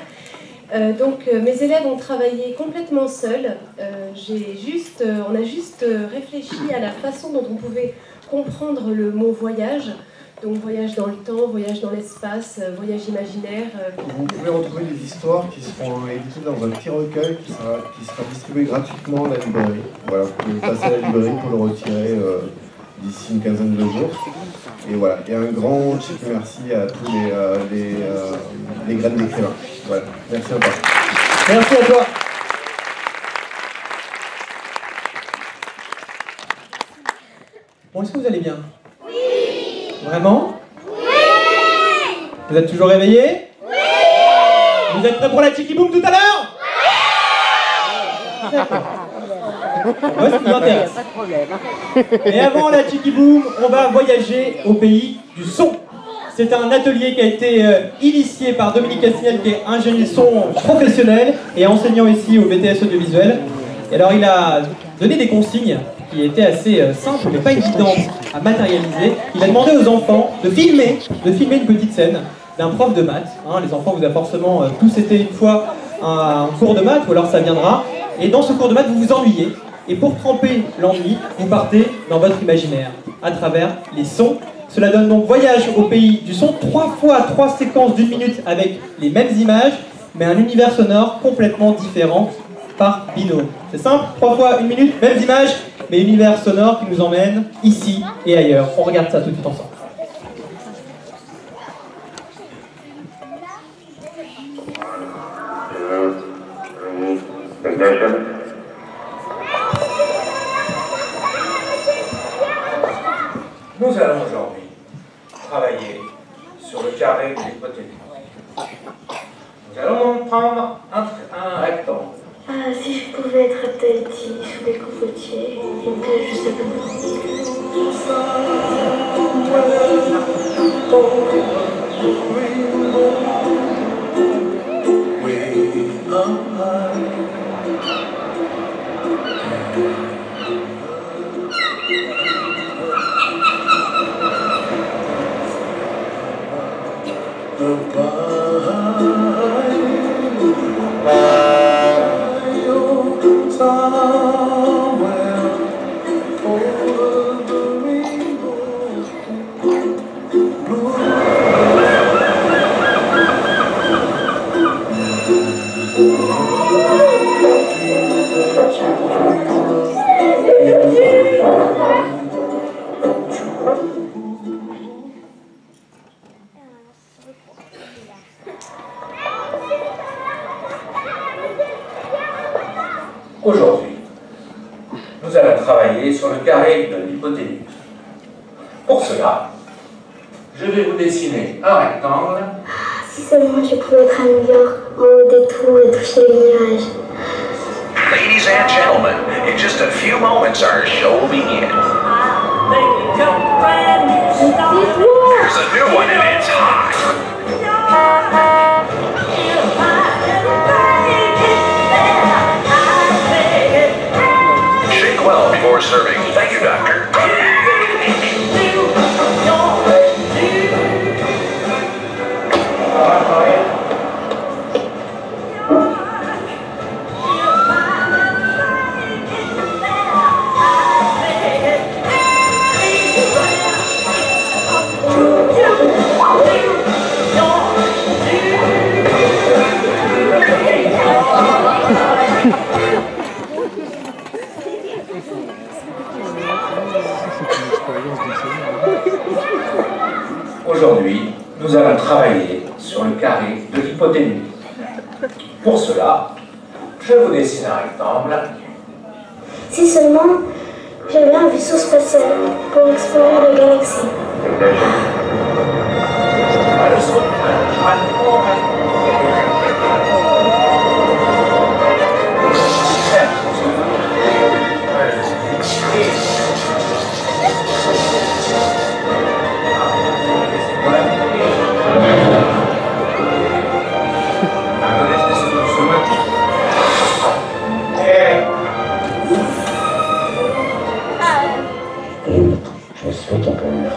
Donc mes élèves ont travaillé complètement seuls. On a juste réfléchi à la façon dont on pouvait comprendre le mot voyage. Donc voyage dans le temps, voyage dans l'espace, voyage imaginaire. Vous pouvez retrouver des histoires qui seront éditées dans un petit recueil qui sera distribué gratuitement à la librairie. Voilà, vous pouvez passer à la librairie pour le retirer d'ici une quinzaine de jours. Et voilà, et un grand merci à tous les graines d'écrivains. Voilà, merci encore. Merci à toi. Bon, est-ce que vous allez bien? Oui. Vraiment? Oui. Vous êtes toujours réveillés? Oui. Vous êtes prêts pour la Tiki Boom tout à l'heure? Oui. Moi, ce qui m'intéresse. Et avant la Tiki Boom, on va voyager au pays du son. C'est un atelier qui a été initié par Dominique Castignel, qui est ingénieur son professionnel et enseignant ici au BTS audiovisuel. Et alors il a donné des consignes qui étaient assez simples mais pas évidentes à matérialiser. Il a demandé aux enfants de filmer une petite scène d'un prof de maths. Les enfants, vous avez forcément tous été une fois à un cours de maths, ou alors ça viendra. Et dans ce cours de maths, vous vous ennuyez. Et pour tremper l'ennui, vous partez dans votre imaginaire à travers les sons. Cela donne donc voyage au pays du son, 3 fois 3 séquences d'1 minute avec les mêmes images, mais un univers sonore complètement différent par binôme. C'est simple, 3 fois 1 minute, mêmes images, mais univers sonore qui nous emmène ici et ailleurs. On regarde ça tout de suite ensemble. Nous allons aujourd'hui travailler sur le carré de l'hypoténuse. Nous allons prendre un rectangle. Ah, si je pouvais être à Tahiti sous les cocotiers et que je savais Aujourd'hui, nous allons travailler sur le carré de l'hypoténuse. Pour cela, je vais vous dessiner un rectangle. Si seulement je pouvais être à New York, en haut des tours et toucher les nuages. Ladies and gentlemen, in just a few moments our show will begin. Here's a new one and it's hot. Shake well before serving. Thank you, doctor. Aujourd'hui, nous allons travailler sur sur le carré de l'hypoténuse. Pour cela, je vous dessine un rectangle. Si seulement j'avais un vaisseau spatial pour explorer la galaxie. Je suis ton père.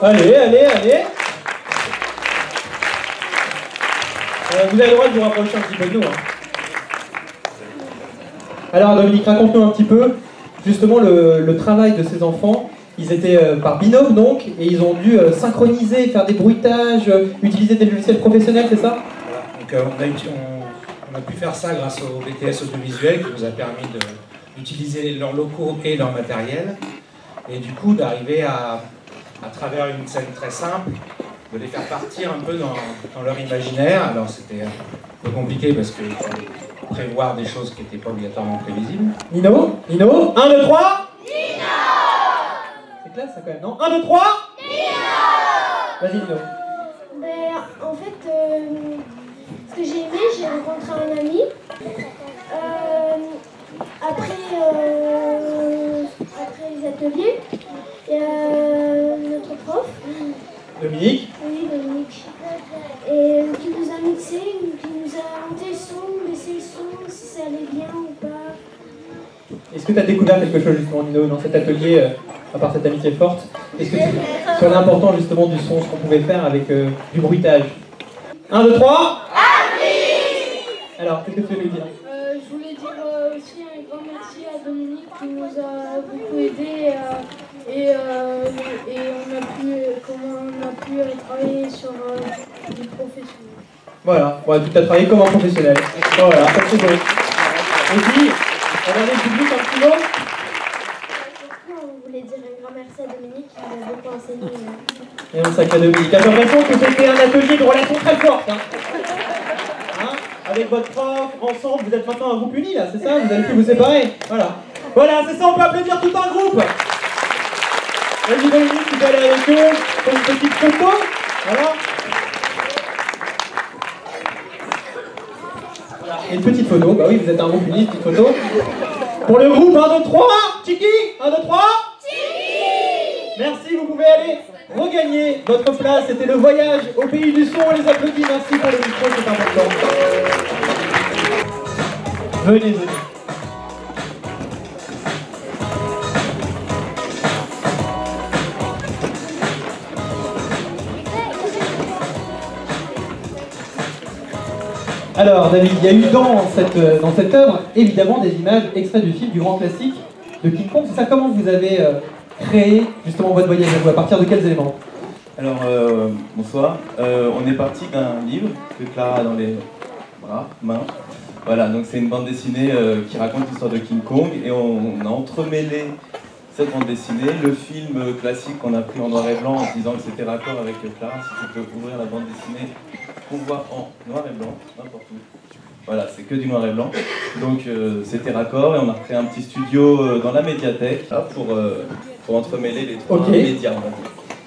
Allez, allez, allez. Vous avez le droit de vous rapprocher un petit peu de nous. Hein. Alors Dominique, raconte-nous un petit peu justement le travail de ces enfants. Ils étaient par binôme donc, et ils ont dû synchroniser, faire des bruitages, utiliser des logiciels professionnels, c'est ça? Voilà. Donc on a pu faire ça grâce au BTS audiovisuel qui nous a permis d'utiliser leurs locaux et leur matériel, et du coup d'arriver à travers une scène très simple, de les faire partir un peu dans leur imaginaire. Alors c'était un peu compliqué parce qu'il fallait prévoir des choses qui n'étaient pas obligatoirement prévisibles. Nino 1, 2, 3 Nino. C'est classe ça quand même, non? 1, 2, 3 Nino. Vas-y Nino. Ben, en fait, ce que j'ai aimé, j'ai rencontré un ami. Après les ateliers, il y a notre prof. Dominique? Oui, Dominique. Et qui nous a mixé, qui nous a monté le son, baissé le son, si ça allait bien ou pas. Est-ce que tu as découvert quelque chose justement Nino dans cet atelier, à part cette amitié forte? Est-ce que sur l'importance justement du son, ce qu'on pouvait faire avec du bruitage? 1, 2, 3 Alors, qu'est-ce que tu veux nous dire? Je voulais dire aussi un grand merci à Dominique qui nous a beaucoup aidés et on a pu travailler sur du professionnel. Voilà, ouais, tu as travaillé comme un professionnel. Voilà, ça c'est bon. Et puis, regardez le public un petit mot. Surtout, on voulait dire un grand merci à Dominique qui nous a beaucoup enseigné. Et on sacré Dominique. J'ai l'impression que c'était un atelier de relations très fortes. Hein. Avec votre prof, ensemble, vous êtes maintenant un groupe uni là, c'est ça? Vous allez plus vous séparer. Voilà. Voilà, c'est ça, on peut applaudir tout un groupe. Vas-y Dominique, tu peux aller avec eux pour une petite photo. Voilà. Et une petite photo, bah oui, vous êtes un groupe uni, une petite photo. Pour le groupe 1, 2, 3, Chiki 1, 2, 3 Chiki. Merci, vous pouvez aller regagner votre place. C'était le voyage au pays du son, on les applaudit, merci pour le micro, c'est important. Venez, venez. Alors David, il y a eu dans cette œuvre évidemment des images extraits du film du grand classique de King Kong. C'est ça, comment vous avez créé justement votre voyage à vous? À partir de quels éléments? Alors bonsoir, on est parti d'un livre que Clara a dans les mains. Voilà, donc c'est une bande dessinée qui raconte l'histoire de King Kong et on a entremêlé cette bande dessinée, le film classique qu'on a pris en noir et blanc en se disant que c'était raccord avec Clara. Si tu peux ouvrir la bande dessinée, on voit en noir et blanc, n'importe où. Voilà, c'est que du noir et blanc. Donc c'était raccord et on a recréé un petit studio dans la médiathèque là, pour entremêler les trois médias.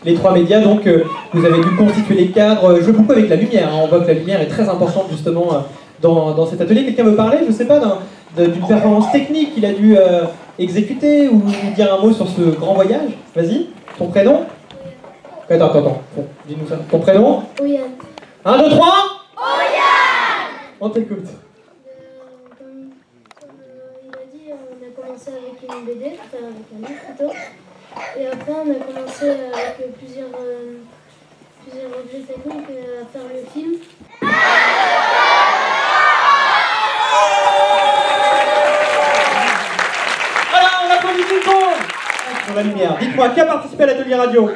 Les trois médias, donc vous avez dû constituer les cadres, jouer beaucoup avec la lumière. Hein. On voit que la lumière est très importante justement dans cet atelier. Quelqu'un veut parler, je sais pas, d'une performance technique qu'il a dû exécuter ou dire un mot sur ce grand voyage? Vas-y, ton prénom? Attends, bon, dis-nous ça. Ton prénom? Oyan. 1, 2, 3 Oyan. On t'écoute. Comme il a dit, on a commencé avec une BD, enfin avec un livre plutôt. Et après on a commencé avec plusieurs objets techniques à faire le film. Voilà, on applaudit tout le monde. Alors, dites-moi, qui a participé à l'atelier radio?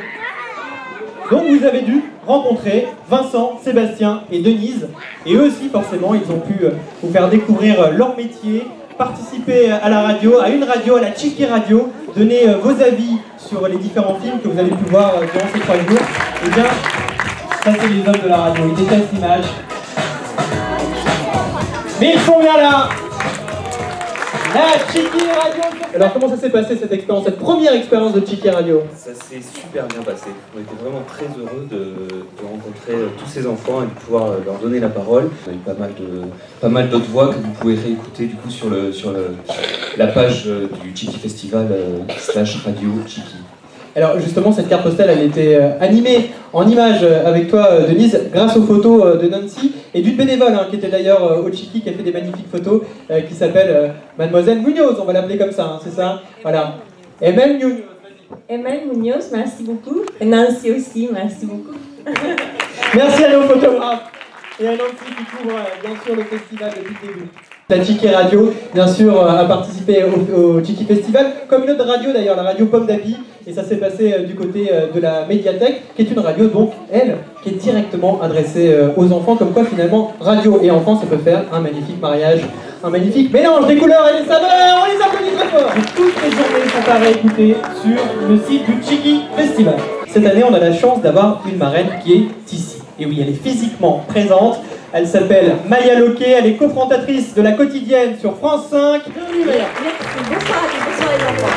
Donc vous avez dû rencontrer Vincent, Sébastien et Denise. Et eux aussi, forcément, ils ont pu vous faire découvrir leur métier, participer à la radio, à une radio, à la Chiki Radio, donner vos avis sur les différents films que vous avez pu voir durant ces 3 jours. Eh bien, ça c'est les hommes de la radio, ils détestent l'image. Mais ils sont bien là! La Chiki Radio. Alors comment ça s'est passé cette expérience, cette première expérience de Chiki Radio? Ça s'est super bien passé. On était vraiment très heureux de rencontrer tous ces enfants et de pouvoir leur donner la parole. On a eu pas mal d'autres voix que vous pouvez réécouter du coup sur la page du Chiki Festival / Radio Chiki. Alors justement, cette carte postale, elle était animée en images avec toi, Denise, grâce aux photos de Nancy et d'une bénévole qui était d'ailleurs au Chiki, qui a fait des magnifiques photos, qui s'appelle Mademoiselle Munoz, on va l'appeler comme ça, c'est ça? Voilà. Emel Munoz. Emel Munoz, merci beaucoup. Et Nancy aussi, merci beaucoup. Merci à nos photographes et à Nancy qui couvre bien sûr le festival depuis le début. La Chiki Radio, bien sûr, a participé au Chiki Festival, comme une autre radio d'ailleurs, la radio Pomme d'Api, et ça s'est passé du côté de la médiathèque, qui est une radio, donc, elle, qui est directement adressée aux enfants, comme quoi finalement, radio et enfants, ça peut faire un magnifique mariage, un magnifique mélange des couleurs et des saveurs, on les applaudit très fort. Et toutes les journées sont à réécouter sur le site du Chiki Festival. Cette année, on a la chance d'avoir une marraine qui est ici. Et oui, elle est physiquement présente. Elle s'appelle Maya Loquet, elle est cofondatrice de La Quotidienne sur France 5. Bienvenue Maya. Bonsoir les enfants.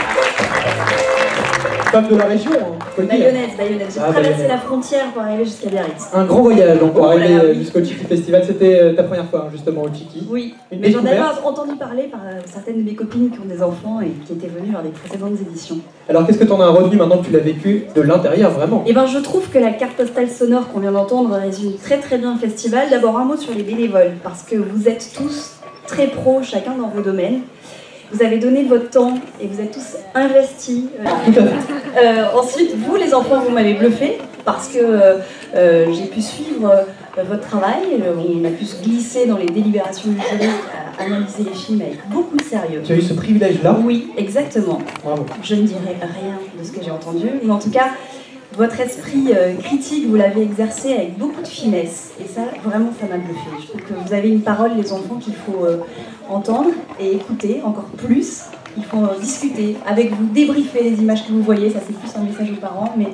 Femme de la région, Bayonnaise. J'ai traversé la frontière pour arriver jusqu'à Biarritz. Un gros voyage donc pour arriver jusqu'au Chiki Festival. C'était ta première fois justement au Chiki. Oui, mais j'en avais entendu parler par certaines de mes copines qui ont des enfants et qui étaient venues lors des précédentes éditions. Alors qu'est-ce que tu en as retenu maintenant que tu l'as vécu de l'intérieur vraiment? Eh ben je trouve que la carte postale sonore qu'on vient d'entendre résume très très bien le festival. D'abord un mot sur les bénévoles, parce que vous êtes tous très pros chacun dans vos domaines. Vous avez donné de votre temps et vous êtes tous investis. Ensuite, vous les enfants, vous m'avez bluffé parce que j'ai pu suivre votre travail. On a pu se glisser dans les délibérations du jury, analyser les films avec beaucoup de sérieux. Tu as eu ce privilège-là? Oui, exactement. Bravo. Je ne dirai rien de ce que j'ai entendu, mais en tout cas, votre esprit critique, vous l'avez exercé avec beaucoup de finesse. Et ça, vraiment, ça m'a bluffé. Je trouve que vous avez une parole, les enfants, qu'il faut entendre et écouter encore plus. Il faut discuter avec vous, débriefer les images que vous voyez. Ça, c'est plus un message aux parents, mais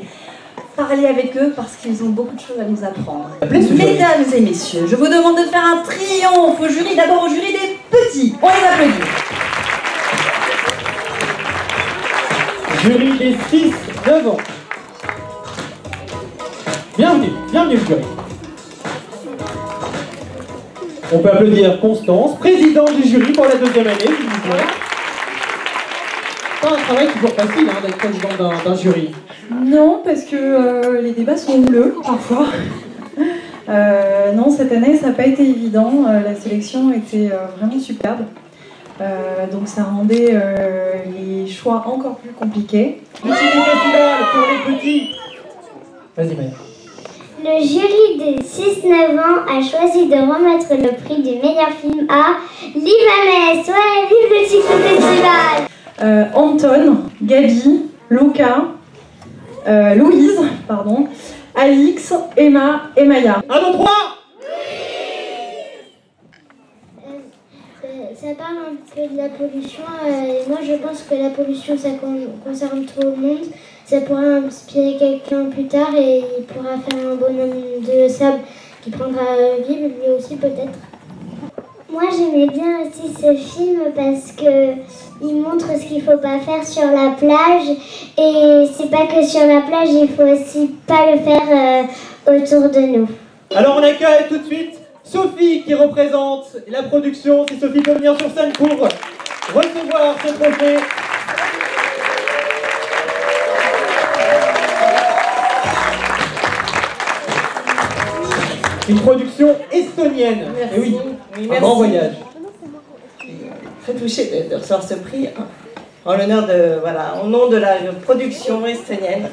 parler avec eux parce qu'ils ont beaucoup de choses à nous apprendre. Mesdames et messieurs, je vous demande de faire un triomphe au jury. D'abord au jury des petits. On les applaudit. Jury des 6-9 ans. Bienvenue le jury. On peut applaudir Constance, présidente du jury pour la 2e année, s'il vous plaît. Pas un travail toujours facile d'être président d'un jury. Non, parce que les débats sont houleux, parfois. Non, cette année, ça n'a pas été évident. La sélection était vraiment superbe. Donc ça rendait les choix encore plus compliqués. Le Chiki Festival pour les petits. Vas-y, Maya. Le jury des 6-9 ans a choisi de remettre le prix du meilleur film à Libanais. Ouais, vive le Chiki Festival! Anton, Gabi, Luca, Louise, Alix, Emma et Maya. 1, 2, 3! Ça parle un peu de la pollution. Et moi, je pense que la pollution, ça concerne tout le monde. Ça pourra inspirer quelqu'un plus tard et il pourra faire un bonhomme de sable qui prendra vie, lui aussi peut-être. Moi, j'aimais bien aussi ce film parce qu'il montre ce qu'il ne faut pas faire sur la plage. Et c'est pas que sur la plage, il faut aussi pas le faire autour de nous. Alors on accueille tout de suite Sophie qui représente la production. Si Sophie peut venir sur scène pour recevoir ce trophée. Une production estonienne. Merci. Et oui, Oui, un grand voyage. Très touchée de recevoir ce prix en l'honneur de, au nom de la production estonienne.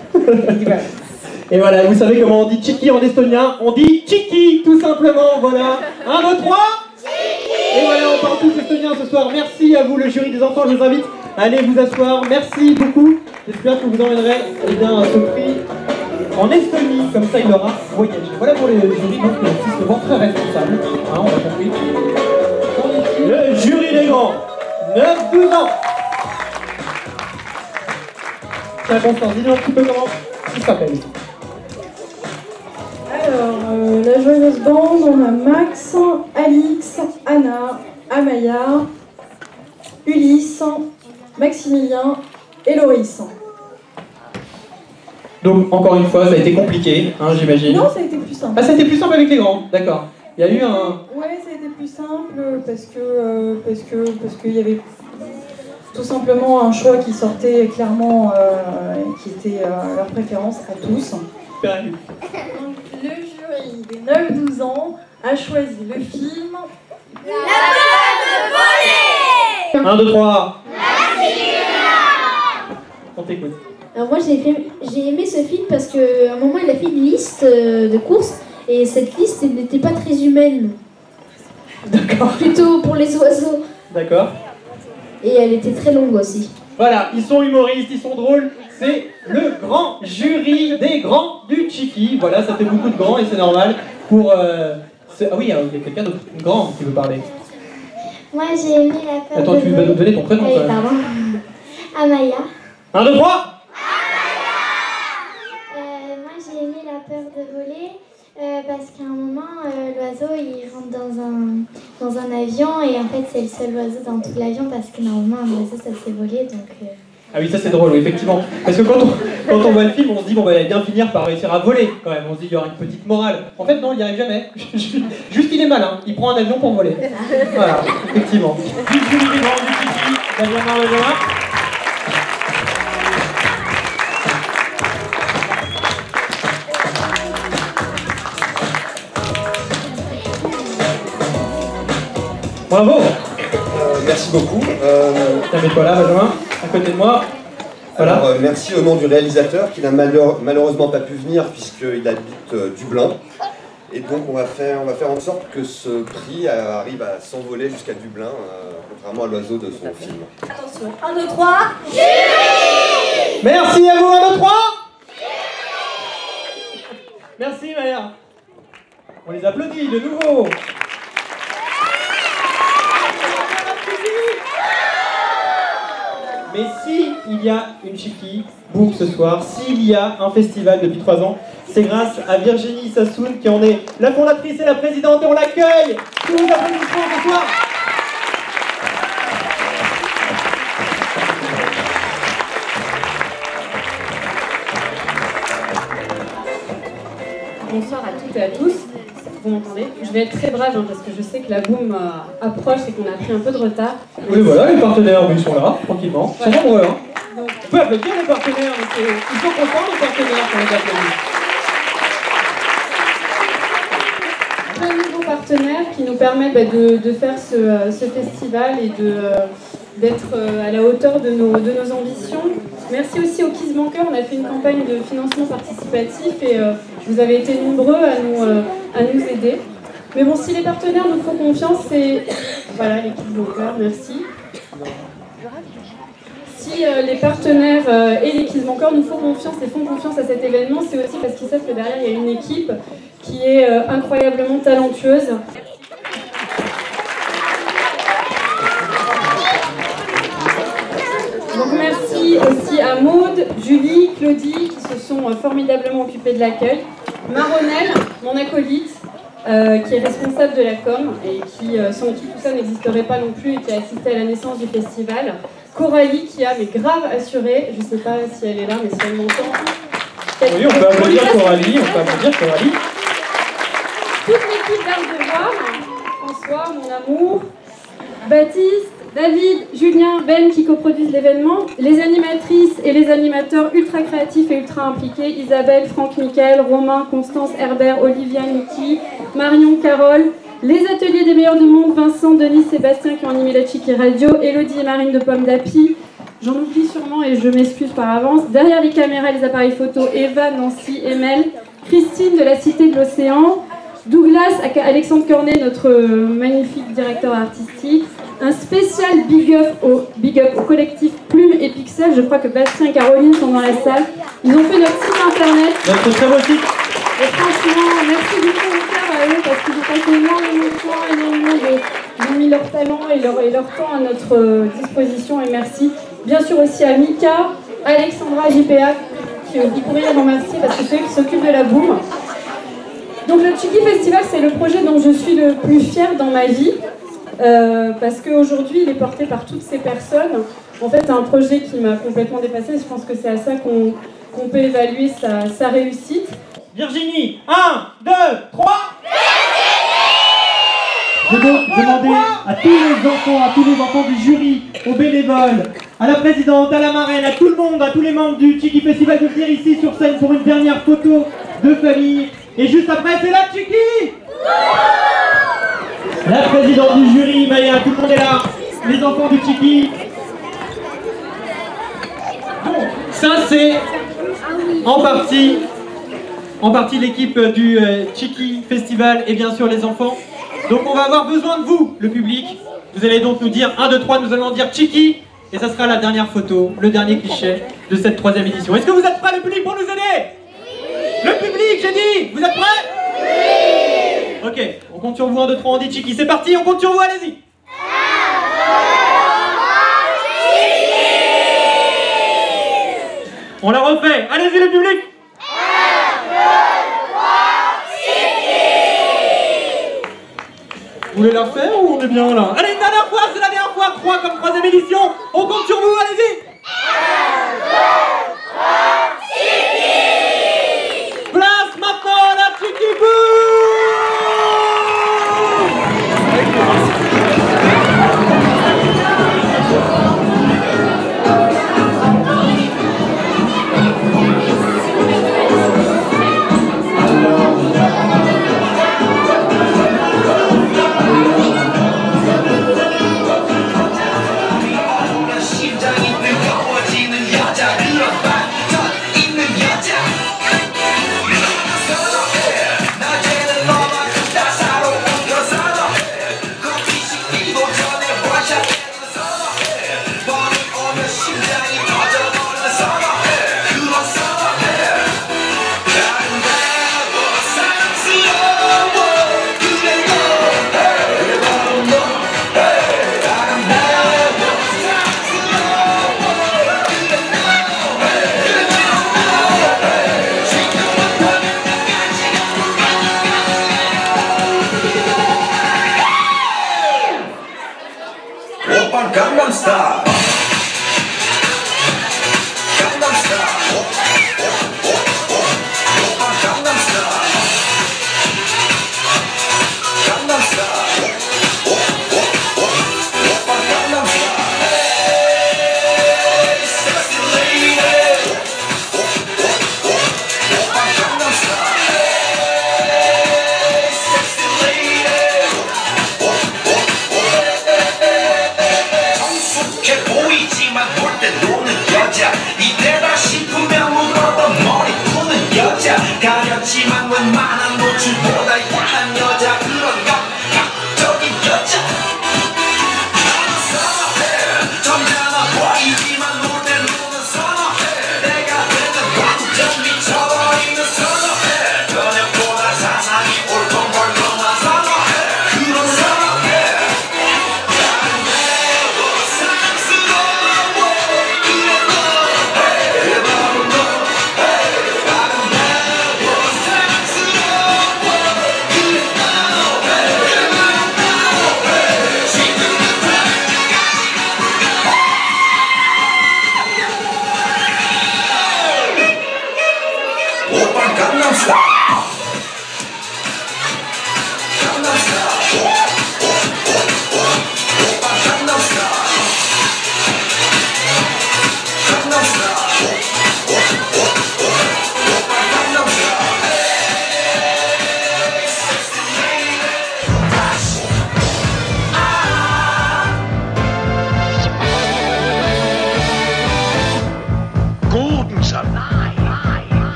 Et voilà, vous savez comment on dit Chiki en estonien? On dit Chiki, tout simplement, voilà. 1, 2, 3 Chiki. Et voilà, on parle tous estonien ce soir. Merci à vous, le jury des enfants, je vous invite à aller vous asseoir. Merci beaucoup. J'espère que vous emmènerez ce prix en Estonie, comme ça il aura voyagé. Voilà pour les jurys, donc justement très responsables, hein, on a compris. Le jury des grands, 9-12 ans. Tiens Constance, dis-nous un petit peu comment il s'appelle. Alors, la joyeuse bande, on a Max, Alix, Anna, Amaya, Ulysse, Maximilien et Loris. Donc, encore une fois, ça a été compliqué, hein, j'imagine. Non, ça a été plus simple. Ah, ça a été plus simple avec les grands, d'accord. Il y a eu un... Ouais, ça a été plus simple parce qu'il y avait tout simplement un choix qui sortait clairement, qui était leur préférence à tous. Donc, le jury des 9-12 ans a choisi le film... La peur de voler. 1, 2, 3. On t'écoute. Alors moi j'ai aimé ce film parce qu'à un moment il a fait une liste de courses et cette liste n'était pas très humaine. D'accord. Plutôt pour les oiseaux. D'accord. Et elle était très longue aussi. Voilà, ils sont humoristes, ils sont drôles. C'est le grand jury des grands du Tchiki. Voilà, ça fait beaucoup de grands et c'est normal pour... Ah oui, il y a quelqu'un d'autre, grand qui veut parler. Moi j'ai aimé la peur Attends, de tu vas nous donner ton prénom. Oui, pardon. Amaya. 1, 2, 3. Moi j'ai aimé la peur de voler parce qu'à un moment l'oiseau il rentre dans un avion et en fait c'est le seul oiseau dans tout l'avion parce que normalement un oiseau ça se fait voler donc... Ah oui, ça c'est drôle, oui, effectivement. Parce que quand on voit le film, on se dit bon bah il va bien finir par réussir à voler quand même. On se dit il y aura une petite morale. En fait non, il n'y arrive jamais. Juste il est malin, il prend un avion pour voler. Voilà, effectivement. Du jury des grands du Tchiki, Damien Marlejoin. Bravo. Merci beaucoup. Mets-toi là, Benjamin, à côté de moi. Voilà. Alors, merci au nom du réalisateur qui n'a malheureusement pas pu venir puisqu'il habite Dublin. Et donc on va faire en sorte que ce prix arrive à s'envoler jusqu'à Dublin, contrairement à l'oiseau de son film. Attention, 1, 2, 3. Merci à vous, 1, 2, 3. Merci Maya. On les applaudit de nouveau. Mais si il y a une Tchiki Boom ce soir, s'il y a un festival depuis 3 ans, c'est grâce à Virginie Sassoon qui en est la fondatrice et la présidente et on l'accueille. Tous les applaudissements ce soir. Bonsoir à toutes et à tous. Vous m'entendez? Je vais être très brave hein, parce que je sais que la boom approche et qu'on a pris un peu de retard. Oui, voilà, les partenaires ils sont là, tranquillement. Ils sont nombreux. Hein. Donc, on peut applaudir les partenaires, ils sont contents les partenaires quand on les applaudit. plein de nouveaux partenaires qui nous permettent de faire ce festival et d'être à la hauteur de nos ambitions. Merci aussi au Kiss Banker, on a fait une campagne de financement participatif et vous avez été nombreux à nous aider. Mais bon, si les partenaires nous font confiance, c'est... Voilà, les Kiss Banker, merci. Si les partenaires et les Kiss Banker nous font confiance et font confiance à cet événement, c'est aussi parce qu'ils savent que derrière, il y a une équipe qui est incroyablement talentueuse. Donc merci aussi à Maude, Julie, Claudie qui se sont formidablement occupées de l'accueil, Maronelle, mon acolyte, qui est responsable de la com et sans qui tout ça n'existerait pas non plus et qui a assisté à la naissance du festival, Coralie qui a grave assuré, je ne sais pas si elle est là mais si elle m'entend. Oui, on peut applaudir Coralie, on peut applaudir Coralie. Toute l'équipe d'Art de Voir, François, mon amour, Baptiste, David, Julien, Ben qui coproduisent l'événement, les animatrices et les animateurs ultra créatifs et ultra impliqués, Isabelle, Franck, Mickaël, Romain, Constance, Herbert, Olivia, Niki, Marion, Carole, les ateliers des meilleurs du monde, Vincent, Denis, Sébastien qui ont animé la Tchiki Radio, Elodie et Marine de Pomme d'Api, j'en oublie sûrement et je m'excuse par avance, derrière les caméras et les appareils photo, Eva, Nancy, Emel, Christine de la Cité de l'Océan, Douglas, Alexandre Cornet, notre magnifique directeur artistique. Un spécial big up au collectif Plume et Pixel. Je crois que Bastien et Caroline sont dans la salle. Ils ont fait notre site internet. Notre très beau site. Et franchement, merci beaucoup de faire à eux parce qu'ils ont passé énormément de temps, énormément de mis leur talent et leur temps à notre disposition. Et merci. Bien sûr aussi à Mika, Alexandra, JPA, qui vous pourriez les remercier parce que c'est eux qui s'occupent de la boum. Donc le Tchiki Festival, c'est le projet dont je suis le plus fière dans ma vie. Parce qu'aujourd'hui, il est porté par toutes ces personnes. En fait, c'est un projet qui m'a complètement dépassée. Je pense que c'est à ça qu'on peut évaluer sa réussite. Virginie, 1, 2, 3. Je vais donc demander à tous les enfants du jury, aux bénévoles, à la présidente, à la marraine, à tout le monde, à tous les membres du Tchiki Festival de venir ici sur scène pour une dernière photo de famille. Et juste après, c'est la Tchiki! La présidente du jury, Maya, tout le monde est là. Les enfants du Tchiki. Bon, ça c'est en partie l'équipe du Tchiki Festival et bien sûr les enfants. Donc on va avoir besoin de vous, le public. Vous allez donc nous dire 1, 2, 3, nous allons dire Tchiki. Et ça sera la dernière photo, le dernier cliché de cette 3e édition. Est-ce que vous êtes prêts, le public, pour nous aider? Le public, j'ai dit. Vous êtes prêts? Oui. Ok, on compte sur vous, 1, 2, 3, on dit Tchiki. C'est parti, on compte sur vous, allez-y. On la refait. Allez-y, le public. Vous voulez la refaire ou on est bien là? Allez, une dernière fois, c'est la dernière fois. 3 comme 3e édition. On compte sur vous, allez-y. 1, 2, 3, Tchiki. Place maintenant à la Tchiki Boom. Gangnam Style.